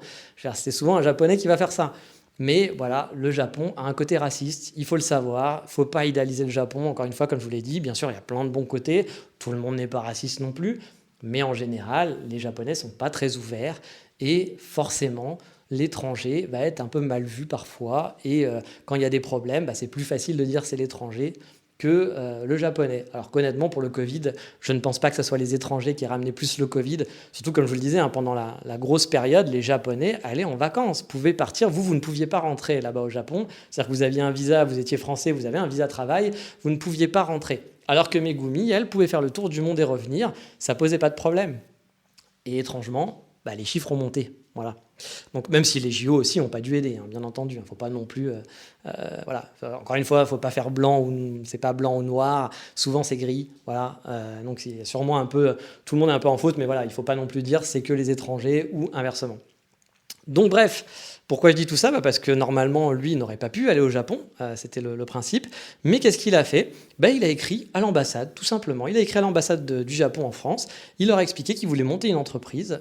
C'est souvent un Japonais qui va faire ça. Mais voilà, le Japon a un côté raciste, il faut le savoir, il ne faut pas idéaliser le Japon, encore une fois, comme je vous l'ai dit, bien sûr, il y a plein de bons côtés, tout le monde n'est pas raciste non plus, mais en général, les Japonais ne sont pas très ouverts, et forcément, l'étranger va être un peu mal vu parfois, et quand il y a des problèmes, c'est plus facile de dire c'est l'étranger que le japonais. Alors qu'honnêtement, pour le Covid, je ne pense pas que ce soit les étrangers qui ramenaient plus le Covid. Surtout, comme je vous le disais, hein, pendant la grosse période, les Japonais allaient en vacances, pouvaient partir. Vous ne pouviez pas rentrer là-bas au Japon. C'est-à-dire que vous aviez un visa, vous étiez français, vous avez un visa travail, vous ne pouviez pas rentrer. Alors que Megumi, elle, pouvait faire le tour du monde et revenir. Ça posait pas de problème. Et étrangement, les chiffres ont monté. Voilà. Donc même si les JO aussi n'ont pas dû aider, hein, bien entendu, il ne faut pas non plus... voilà. Encore une fois, il ne faut pas faire blanc, c'est pas blanc ou noir, souvent c'est gris. Voilà. Donc c'est sûrement un peu... Tout le monde est un peu en faute, mais voilà, il ne faut pas non plus dire c'est que les étrangers ou inversement. Donc bref, pourquoi je dis tout ça? Parce que normalement, lui, il n'aurait pas pu aller au Japon, c'était le principe. Mais qu'est-ce qu'il a fait? Il a écrit à l'ambassade, tout simplement. Il a écrit à l'ambassade du Japon en France. Il leur a expliqué qu'il voulait monter une entreprise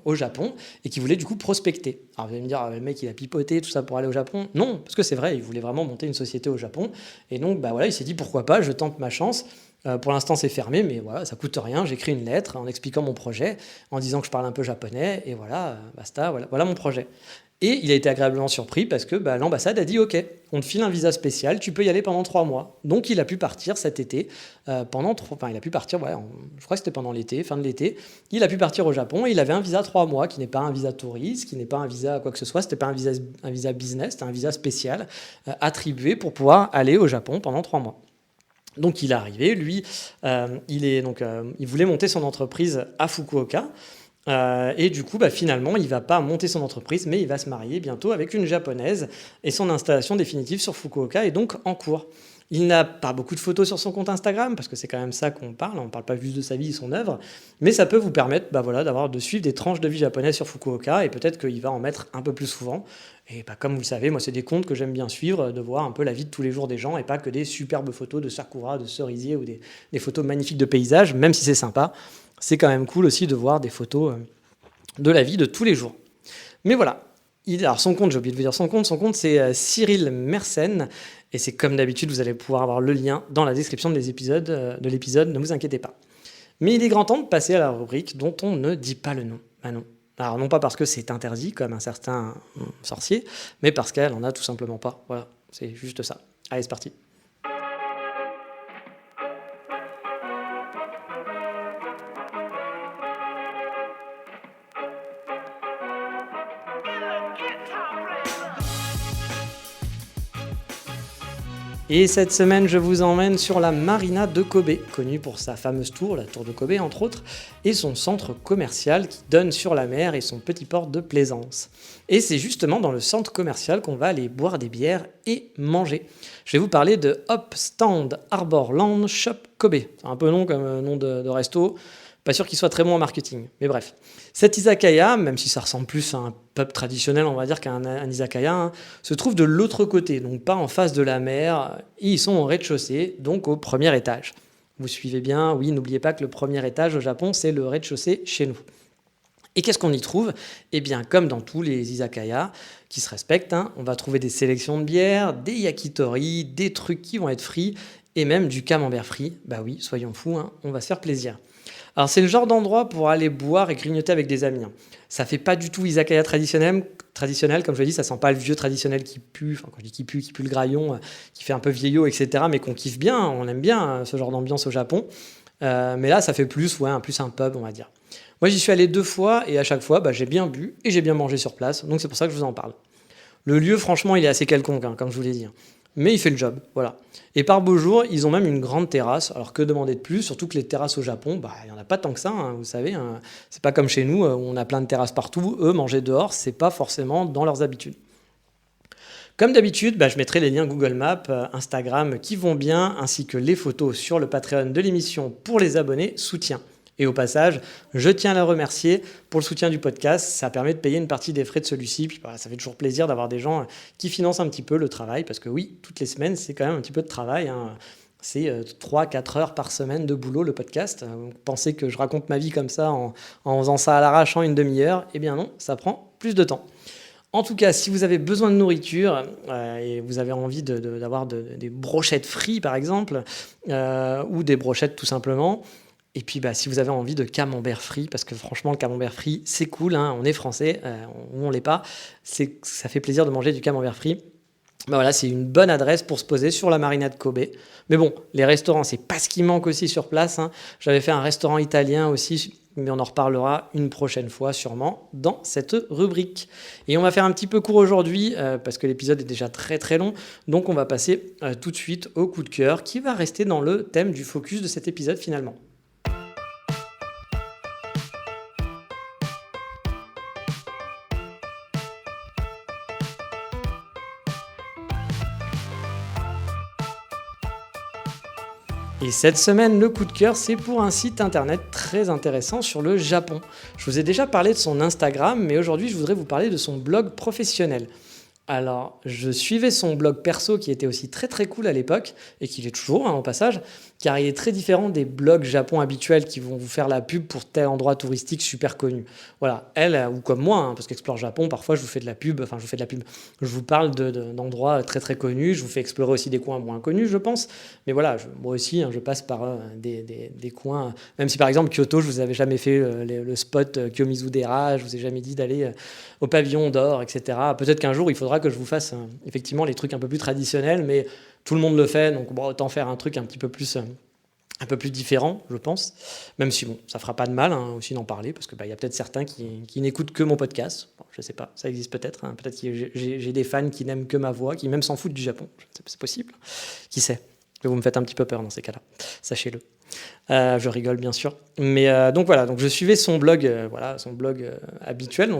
au Japon et qu'il voulait du coup prospecter. Alors vous allez me dire, le mec, il a pipoté tout ça pour aller au Japon. Non, parce que c'est vrai, il voulait vraiment monter une société au Japon. Et donc, voilà, il s'est dit, pourquoi pas, je tente ma chance. Pour l'instant, c'est fermé, mais voilà, ça coûte rien. J'écris une lettre en expliquant mon projet, en disant que je parle un peu japonais, et voilà, basta, voilà mon projet. Et il a été agréablement surpris parce que l'ambassade a dit « Ok, on te file un visa spécial, tu peux y aller pendant 3 mois. » Donc il a pu partir cet été, il a pu partir, je crois que c'était pendant l'été, fin de l'été. Il a pu partir au Japon et il avait un visa 3 mois qui n'est pas un visa touriste, qui n'est pas un visa quoi que ce soit, c'était pas un visa business, c'était un visa spécial attribué pour pouvoir aller au Japon pendant 3 mois. Donc il est arrivé, lui, il voulait monter son entreprise à Fukuoka. Et du coup, finalement, il va pas monter son entreprise, mais il va se marier bientôt avec une japonaise et son installation définitive sur Fukuoka est donc en cours. Il n'a pas beaucoup de photos sur son compte Instagram, parce que c'est quand même ça qu'on parle, on ne parle pas juste de sa vie et son œuvre, mais ça peut vous permettre de suivre des tranches de vie japonaises sur Fukuoka, et peut-être qu'il va en mettre un peu plus souvent. Et comme vous le savez, moi c'est des comptes que j'aime bien suivre, de voir un peu la vie de tous les jours des gens, et pas que des superbes photos de sakura, de cerisier, ou des photos magnifiques de paysages, même si c'est sympa. C'est quand même cool aussi de voir des photos de la vie de tous les jours. Mais voilà. Alors son compte, j'ai oublié de vous dire son compte c'est Cyril Mersenne, et c'est comme d'habitude, vous allez pouvoir avoir le lien dans la description de l'épisode, ne vous inquiétez pas. Mais il est grand temps de passer à la rubrique dont on ne dit pas le nom. Ah non. Alors non pas parce que c'est interdit, comme un certain sorcier, mais parce qu'elle en a tout simplement pas. Voilà, c'est juste ça. Allez, c'est parti. Et cette semaine, je vous emmène sur la marina de Kobe, connue pour sa fameuse tour, la tour de Kobe entre autres, et son centre commercial qui donne sur la mer et son petit port de plaisance. Et c'est justement dans le centre commercial qu'on va aller boire des bières et manger. Je vais vous parler de Hop Stand Harborland Shop Kobe. C'est un peu long comme nom de resto. Pas sûr qu'il soit très bon en marketing, mais bref. Cet izakaya, même si ça ressemble plus à un pub traditionnel, on va dire, qu'à un izakaya, se trouve de l'autre côté, donc pas en face de la mer, et ils sont au rez-de-chaussée, donc au premier étage. Vous suivez bien, oui, n'oubliez pas que le premier étage au Japon, c'est le rez-de-chaussée chez nous. Et qu'est-ce qu'on y trouve ? Eh bien, comme dans tous les izakaya qui se respectent, on va trouver des sélections de bières, des yakitori, des trucs qui vont être frits, et même du camembert frit. Bah oui, soyons fous, on va se faire plaisir. Alors c'est le genre d'endroit pour aller boire et grignoter avec des amis. Ça fait pas du tout izakaya traditionnel, comme je l'ai dit, ça sent pas le vieux traditionnel qui pue, enfin quand je dis qui pue le graillon, qui fait un peu vieillot, etc. Mais qu'on kiffe bien, on aime bien ce genre d'ambiance au Japon. Mais là, ça fait plus un pub, on va dire. Moi, j'y suis allé 2 fois et à chaque fois, j'ai bien bu et j'ai bien mangé sur place. Donc c'est pour ça que je vous en parle. Le lieu, franchement, il est assez quelconque, comme je vous l'ai dit. Mais il fait le job, voilà. Et par beau jour, ils ont même une grande terrasse. Alors que demander de plus, surtout que les terrasses au Japon, il n'y en a pas tant que ça, vous savez. C'est pas comme chez nous, où on a plein de terrasses partout. Eux, manger dehors, c'est pas forcément dans leurs habitudes. Comme d'habitude, je mettrai les liens Google Maps, Instagram qui vont bien, ainsi que les photos sur le Patreon de l'émission pour les abonnés soutien. Et au passage, je tiens à la remercier pour le soutien du podcast. Ça permet de payer une partie des frais de celui-ci. Puis ça fait toujours plaisir d'avoir des gens qui financent un petit peu le travail. Parce que oui, toutes les semaines, c'est quand même un petit peu de travail. C'est 3-4 heures par semaine de boulot, le podcast. Vous pensez que je raconte ma vie comme ça en faisant ça à l'arrache en une demi-heure ? Eh bien non, ça prend plus de temps. En tout cas, si vous avez besoin de nourriture et vous avez envie d'avoir des brochettes frites, par exemple, ou des brochettes tout simplement, et puis si vous avez envie de camembert frit, parce que franchement le camembert frit c'est cool, on est français, ou on l'est pas, ça fait plaisir de manger du camembert frit. Voilà, c'est une bonne adresse pour se poser sur la marina de Kobe. Mais bon, les restaurants, c'est pas ce qui manque aussi sur place. J'avais fait un restaurant italien aussi, mais on en reparlera une prochaine fois sûrement dans cette rubrique. Et on va faire un petit peu court aujourd'hui, parce que l'épisode est déjà très très long. Donc on va passer tout de suite au coup de cœur, qui va rester dans le thème du focus de cet épisode finalement. Et cette semaine, le coup de cœur, c'est pour un site internet très intéressant sur le Japon. Je vous ai déjà parlé de son Instagram, mais aujourd'hui, je voudrais vous parler de son blog professionnel. Alors, je suivais son blog perso qui était aussi très très cool à l'époque, et qui l'est toujours au passage, car il est très différent des blogs Japon habituels qui vont vous faire la pub pour tel endroit touristique super connu. Voilà, elle, ou comme moi, parce qu'Explore Japon, parfois je vous fais de la pub, je vous parle d'endroits très très connus, je vous fais explorer aussi des coins moins connus, je pense, mais voilà, moi aussi, je passe par des coins, même si par exemple Kyoto, je vous avais jamais fait le spot Kiyomizu-dera, je vous ai jamais dit d'aller au pavillon d'or, etc. Peut-être qu'un jour, il faudra que je vous fasse effectivement les trucs un peu plus traditionnels, mais tout le monde le fait, donc autant faire un truc un peu plus différent, je pense. Même si ça fera pas de mal aussi d'en parler, parce que y a peut-être certains qui n'écoutent que mon podcast. Bon, je sais pas, ça existe peut-être. Peut-être que j'ai des fans qui n'aiment que ma voix, qui même s'en foutent du Japon. C'est possible. Qui sait ? Vous me faites un petit peu peur dans ces cas-là, sachez-le. Je rigole bien sûr. Mais donc voilà, donc je suivais son blog, habituel,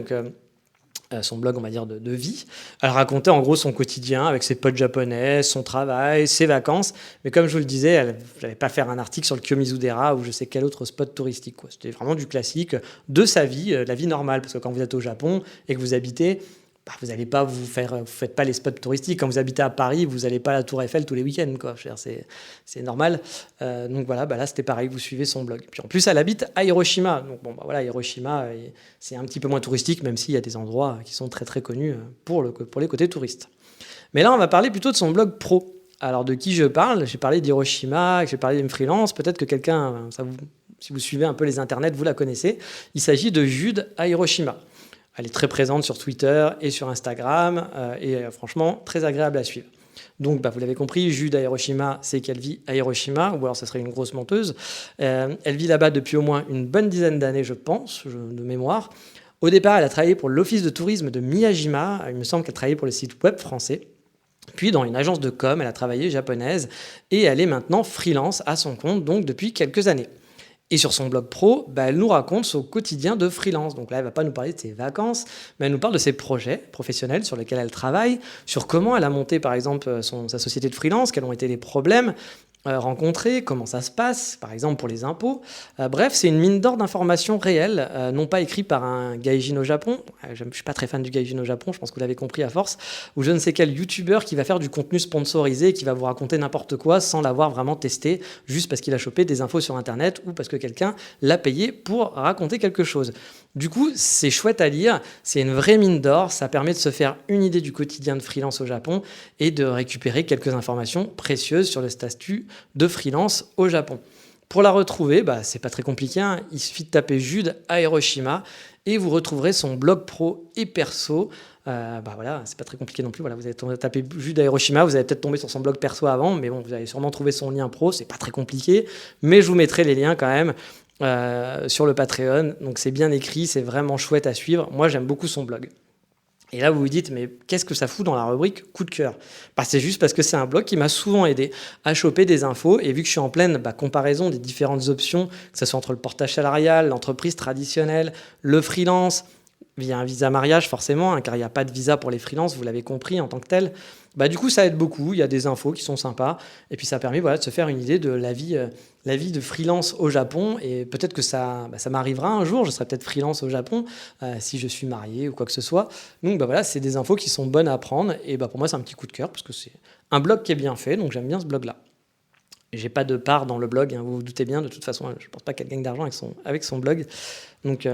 son blog, on va dire, de vie. Elle racontait en gros son quotidien avec ses potes japonais, son travail, ses vacances. Mais comme je vous le disais, elle n'allait pas faire un article sur le Kiyomizu-dera ou je sais quel autre spot touristique, quoi. C'était vraiment du classique de sa vie, la vie normale. Parce que quand vous êtes au Japon et que vous habitez, vous n'allez pas vous faites pas les spots touristiques. Quand vous habitez à Paris, vous n'allez pas à la Tour Eiffel tous les week-ends, quoi. Je veux dire, c'est normal. Donc voilà, là c'était pareil, vous suivez son blog. Puis en plus, elle habite à Hiroshima. Donc voilà, Hiroshima, c'est un petit peu moins touristique, même s'il y a des endroits qui sont très très connus pour les côtés touristes. Mais là, on va parler plutôt de son blog pro. Alors de qui je parle? J'ai parlé d'Hiroshima, j'ai parlé d'M-Freelance. Peut-être que quelqu'un, si vous suivez un peu les internets, vous la connaissez. Il s'agit de Jude à Hiroshima. Elle est très présente sur Twitter et sur Instagram et franchement très agréable à suivre. Donc vous l'avez compris, Jude à Hiroshima, c'est qu'elle vit à Hiroshima, ou alors ça serait une grosse menteuse. Elle vit là-bas depuis au moins une bonne dizaine d'années, je pense, de mémoire. Au départ, elle a travaillé pour l'office de tourisme de Miyajima. Il me semble qu'elle travaillait pour le site web français. Puis dans une agence de com, elle a travaillé japonaise et elle est maintenant freelance à son compte, donc depuis quelques années. Et sur son blog pro, elle nous raconte son quotidien de freelance. Donc là, elle ne va pas nous parler de ses vacances, mais elle nous parle de ses projets professionnels sur lesquels elle travaille, sur comment elle a monté, par exemple, sa société de freelance, quels ont été les problèmes rencontrés, comment ça se passe, par exemple pour les impôts. Bref, c'est une mine d'or d'informations réelles, non pas écrites par un gaijin au Japon. Je ne suis pas très fan du gaijin au Japon, je pense que vous l'avez compris à force, ou je ne sais quel youtubeur qui va faire du contenu sponsorisé, qui va vous raconter n'importe quoi sans l'avoir vraiment testé, juste parce qu'il a chopé des infos sur Internet ou parce que quelqu'un l'a payé pour raconter quelque chose. Du coup, c'est chouette à lire, c'est une vraie mine d'or, ça permet de se faire une idée du quotidien de freelance au Japon et de récupérer quelques informations précieuses sur le statut de freelance au Japon. Pour la retrouver, c'est pas très compliqué, hein. Il suffit de taper Jude à Hiroshima et vous retrouverez son blog pro et perso. Voilà, c'est pas très compliqué non plus. Voilà, vous allez taper Jude à Hiroshima, vous allez peut-être tomber sur son blog perso avant, mais bon, vous allez sûrement trouver son lien pro, c'est pas très compliqué, mais je vous mettrai les liens quand même sur le Patreon. Donc c'est bien écrit, c'est vraiment chouette à suivre. Moi, j'aime beaucoup son blog. Et là, vous vous dites, mais qu'est-ce que ça fout dans la rubrique coup de cœur? C'est juste parce que c'est un blog qui m'a souvent aidé à choper des infos. Et vu que je suis en pleine comparaison des différentes options, que ce soit entre le portage salarial, l'entreprise traditionnelle, le freelance, via un visa mariage forcément, car il n'y a pas de visa pour les freelances, vous l'avez compris en tant que tel. Du coup, ça aide beaucoup. Il y a des infos qui sont sympas. Et puis, ça permet de se faire une idée de la vie de freelance au Japon. Et peut-être que ça m'arrivera un jour. Je serai peut-être freelance au Japon si je suis marié ou quoi que ce soit. Donc, c'est des infos qui sont bonnes à prendre. Et pour moi, c'est un petit coup de cœur parce que c'est un blog qui est bien fait. Donc, j'aime bien ce blog-là. J'ai pas de part dans le blog, hein, vous vous doutez bien. De toute façon, je pense pas qu'elle gagne d'argent avec son blog. Donc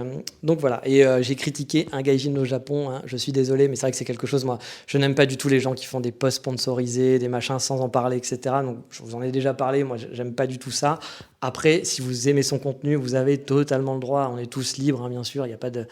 voilà. Et j'ai critiqué un gaijin au Japon. Hein. Je suis désolé, mais c'est vrai que c'est quelque chose. Moi, je n'aime pas du tout les gens qui font des posts sponsorisés, des machins sans en parler, etc. Donc je vous en ai déjà parlé. Moi, j'aime pas du tout ça. Après, si vous aimez son contenu, vous avez totalement le droit. On est tous libres, hein, bien sûr. Il y a pas de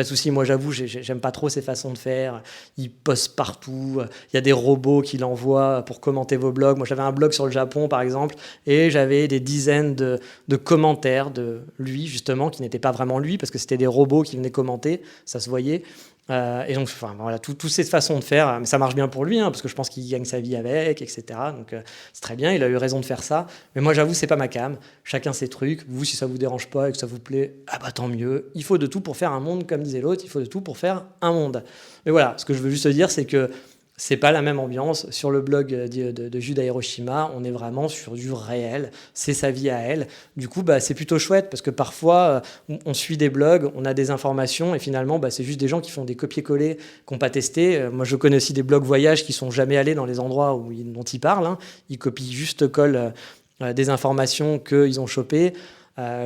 souci. Moi, j'avoue, j'aime pas trop ces façons de faire. Il poste partout. Il y a des robots qui l'envoient pour commenter vos blogs. Moi, j'avais un blog sur le Japon, par exemple, et j'avais des dizaines de commentaires de lui, justement, qui n'étaient pas vraiment lui, parce que c'était des robots qui venaient commenter, ça se voyait. Et donc, voilà, toutes ces façons de faire, mais ça marche bien pour lui, hein, parce que je pense qu'il gagne sa vie avec, etc. Donc, c'est très bien, il a eu raison de faire ça. Mais moi, j'avoue, c'est pas ma came. Chacun ses trucs. Vous, si ça vous dérange pas et que ça vous plaît, tant mieux. Il faut de tout pour faire un monde, comme disait l'autre. Il faut de tout pour faire un monde. Mais voilà, ce que je veux juste dire, c'est que c'est pas la même ambiance. Sur le blog de Jude à Hiroshima, on est vraiment sur du réel. C'est sa vie à elle. Du coup, c'est plutôt chouette parce que parfois, on suit des blogs, on a des informations et finalement, c'est juste des gens qui font des copier-coller, qui n'ont pas testé. Moi, je connais aussi des blogs voyage qui sont jamais allés dans les endroits dont ils parlent. Hein. Ils copient juste, collent des informations qu'ils ont chopées.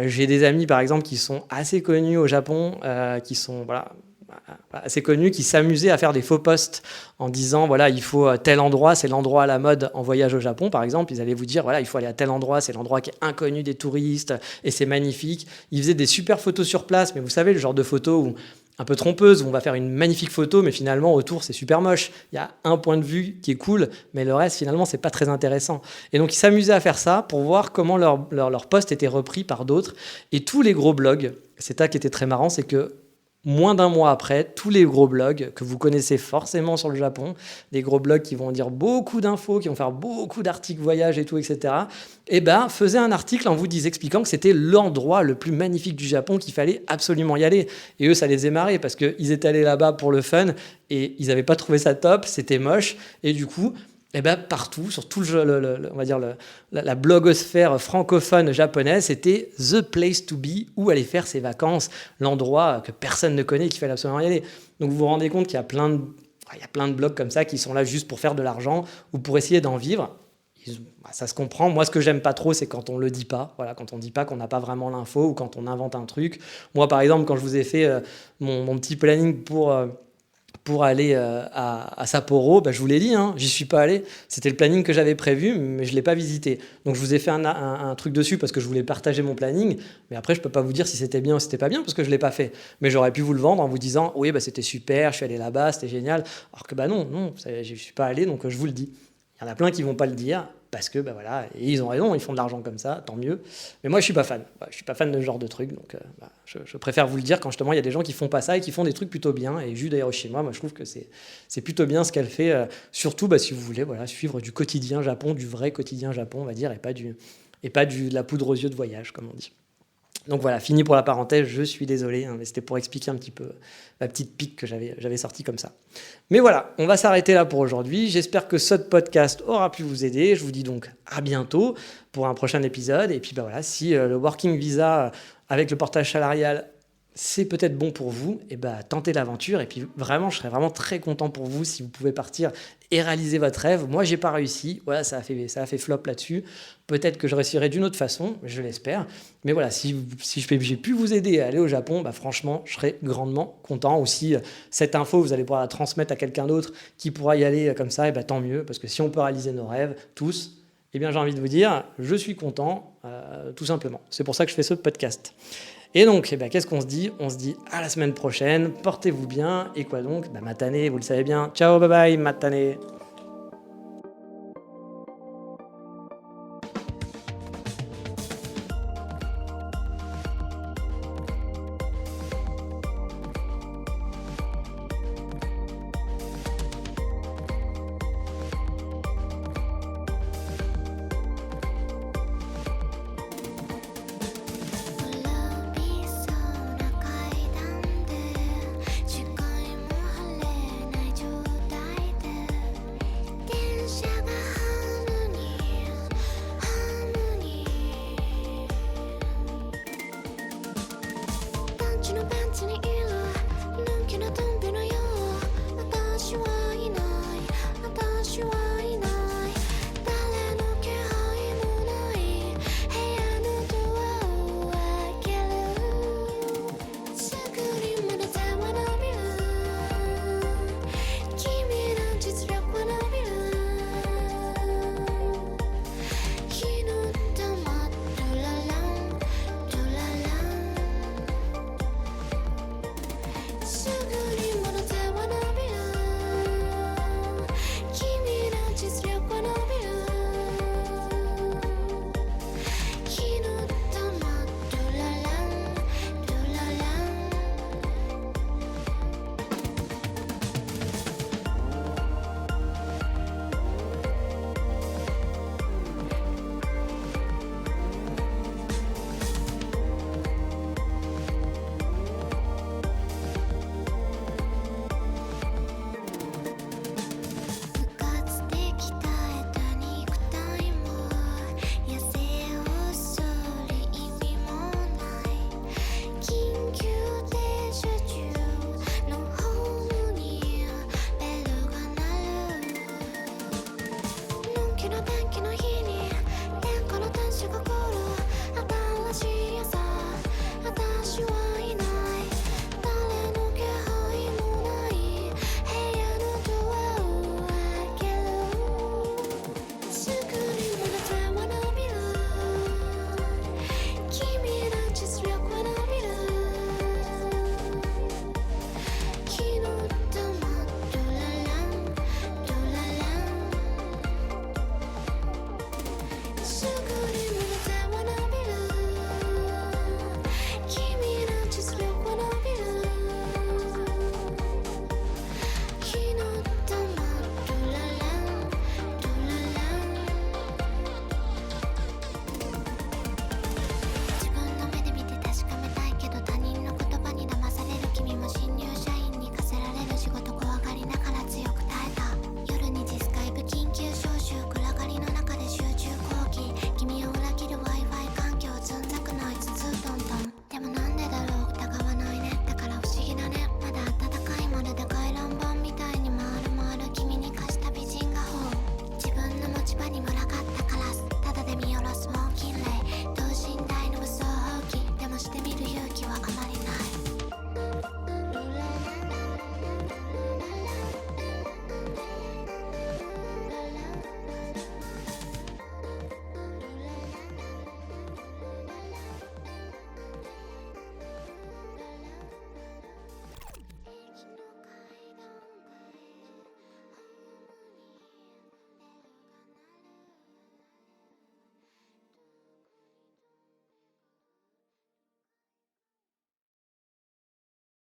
J'ai des amis, par exemple, qui sont assez connus au Japon, qui sont... assez connus, qui s'amusaient à faire des faux posts en disant il faut tel endroit, c'est l'endroit à la mode en voyage au Japon par exemple. Ils allaient vous dire il faut aller à tel endroit, c'est l'endroit qui est inconnu des touristes et c'est magnifique. Ils faisaient des super photos sur place, mais vous savez le genre de photos un peu trompeuse, où on va faire une magnifique photo, mais finalement, autour, c'est super moche. Il y a un point de vue qui est cool, mais le reste, finalement, c'est pas très intéressant. Et donc, ils s'amusaient à faire ça pour voir comment leur post était repris par d'autres. Et tous les gros blogs, c'est ça qui était très marrant, c'est que moins d'un mois après, tous les gros blogs que vous connaissez forcément sur le Japon, des gros blogs qui vont dire beaucoup d'infos, qui vont faire beaucoup d'articles voyage et tout, etc., faisaient un article en vous expliquant que c'était l'endroit le plus magnifique du Japon, qu'il fallait absolument y aller. Et eux, ça les marré parce qu'ils étaient allés là-bas pour le fun et ils n'avaient pas trouvé ça top, c'était moche. Et du coup, partout, sur tout on va dire la blogosphère francophone japonaise, c'était the place to be, où aller faire ses vacances, l'endroit que personne ne connaît, qu'il fallait absolument y aller. Donc vous vous rendez compte qu'il y a plein de blogs comme ça qui sont là juste pour faire de l'argent ou pour essayer d'en vivre. Ça se comprend. Moi, ce que j'aime pas trop, c'est quand on le dit pas. Voilà, quand on dit pas qu'on n'a pas vraiment l'info ou quand on invente un truc. Moi, par exemple, quand je vous ai fait mon petit planning pour aller à Sapporo, je vous l'ai dit, j'y suis pas allé. C'était le planning que j'avais prévu, mais je l'ai pas visité. Donc je vous ai fait un truc dessus parce que je voulais partager mon planning, mais après je peux pas vous dire si c'était bien ou si c'était pas bien parce que je l'ai pas fait. Mais j'aurais pu vous le vendre en vous disant oui, c'était super, je suis allé là-bas, c'était génial. Alors que non, je suis pas allé, donc je vous le dis. Il y en a plein qui vont pas le dire parce que voilà, et ils ont raison, ils font de l'argent comme ça, tant mieux. Mais moi je suis pas fan. Je suis pas fan de ce genre de truc, donc je préfère vous le dire quand justement il y a des gens qui font pas ça et qui font des trucs plutôt bien. Et Jude Hiroshima, moi je trouve que c'est plutôt bien ce qu'elle fait, surtout si vous voulez suivre du quotidien Japon, du vrai quotidien Japon, on va dire, et pas de la poudre aux yeux de voyage, comme on dit. Donc voilà, fini pour la parenthèse, je suis désolé, mais c'était pour expliquer un petit peu la petite pique que j'avais sortie comme ça. Mais voilà, on va s'arrêter là pour aujourd'hui. J'espère que ce podcast aura pu vous aider. Je vous dis donc à bientôt pour un prochain épisode. Et puis si le working visa avec le portage salarial, c'est peut-être bon pour vous, tentez l'aventure. Et puis vraiment, je serais vraiment très content pour vous si vous pouvez partir et réaliser votre rêve. Moi, j'ai pas réussi. Voilà, ça a fait flop là-dessus. Peut-être que je réussirai d'une autre façon, je l'espère. Mais voilà, si j'ai pu vous aider à aller au Japon, franchement, je serais grandement content. Ou si cette info, vous allez pouvoir la transmettre à quelqu'un d'autre qui pourra y aller comme ça, tant mieux. Parce que si on peut réaliser nos rêves, tous, j'ai envie de vous dire, je suis content, tout simplement. C'est pour ça que je fais ce podcast. Et donc, qu'est-ce qu'on se dit ? On se dit à la semaine prochaine, portez-vous bien, et quoi donc ? Matane, vous le savez bien. Ciao, bye bye, matane.の天気の日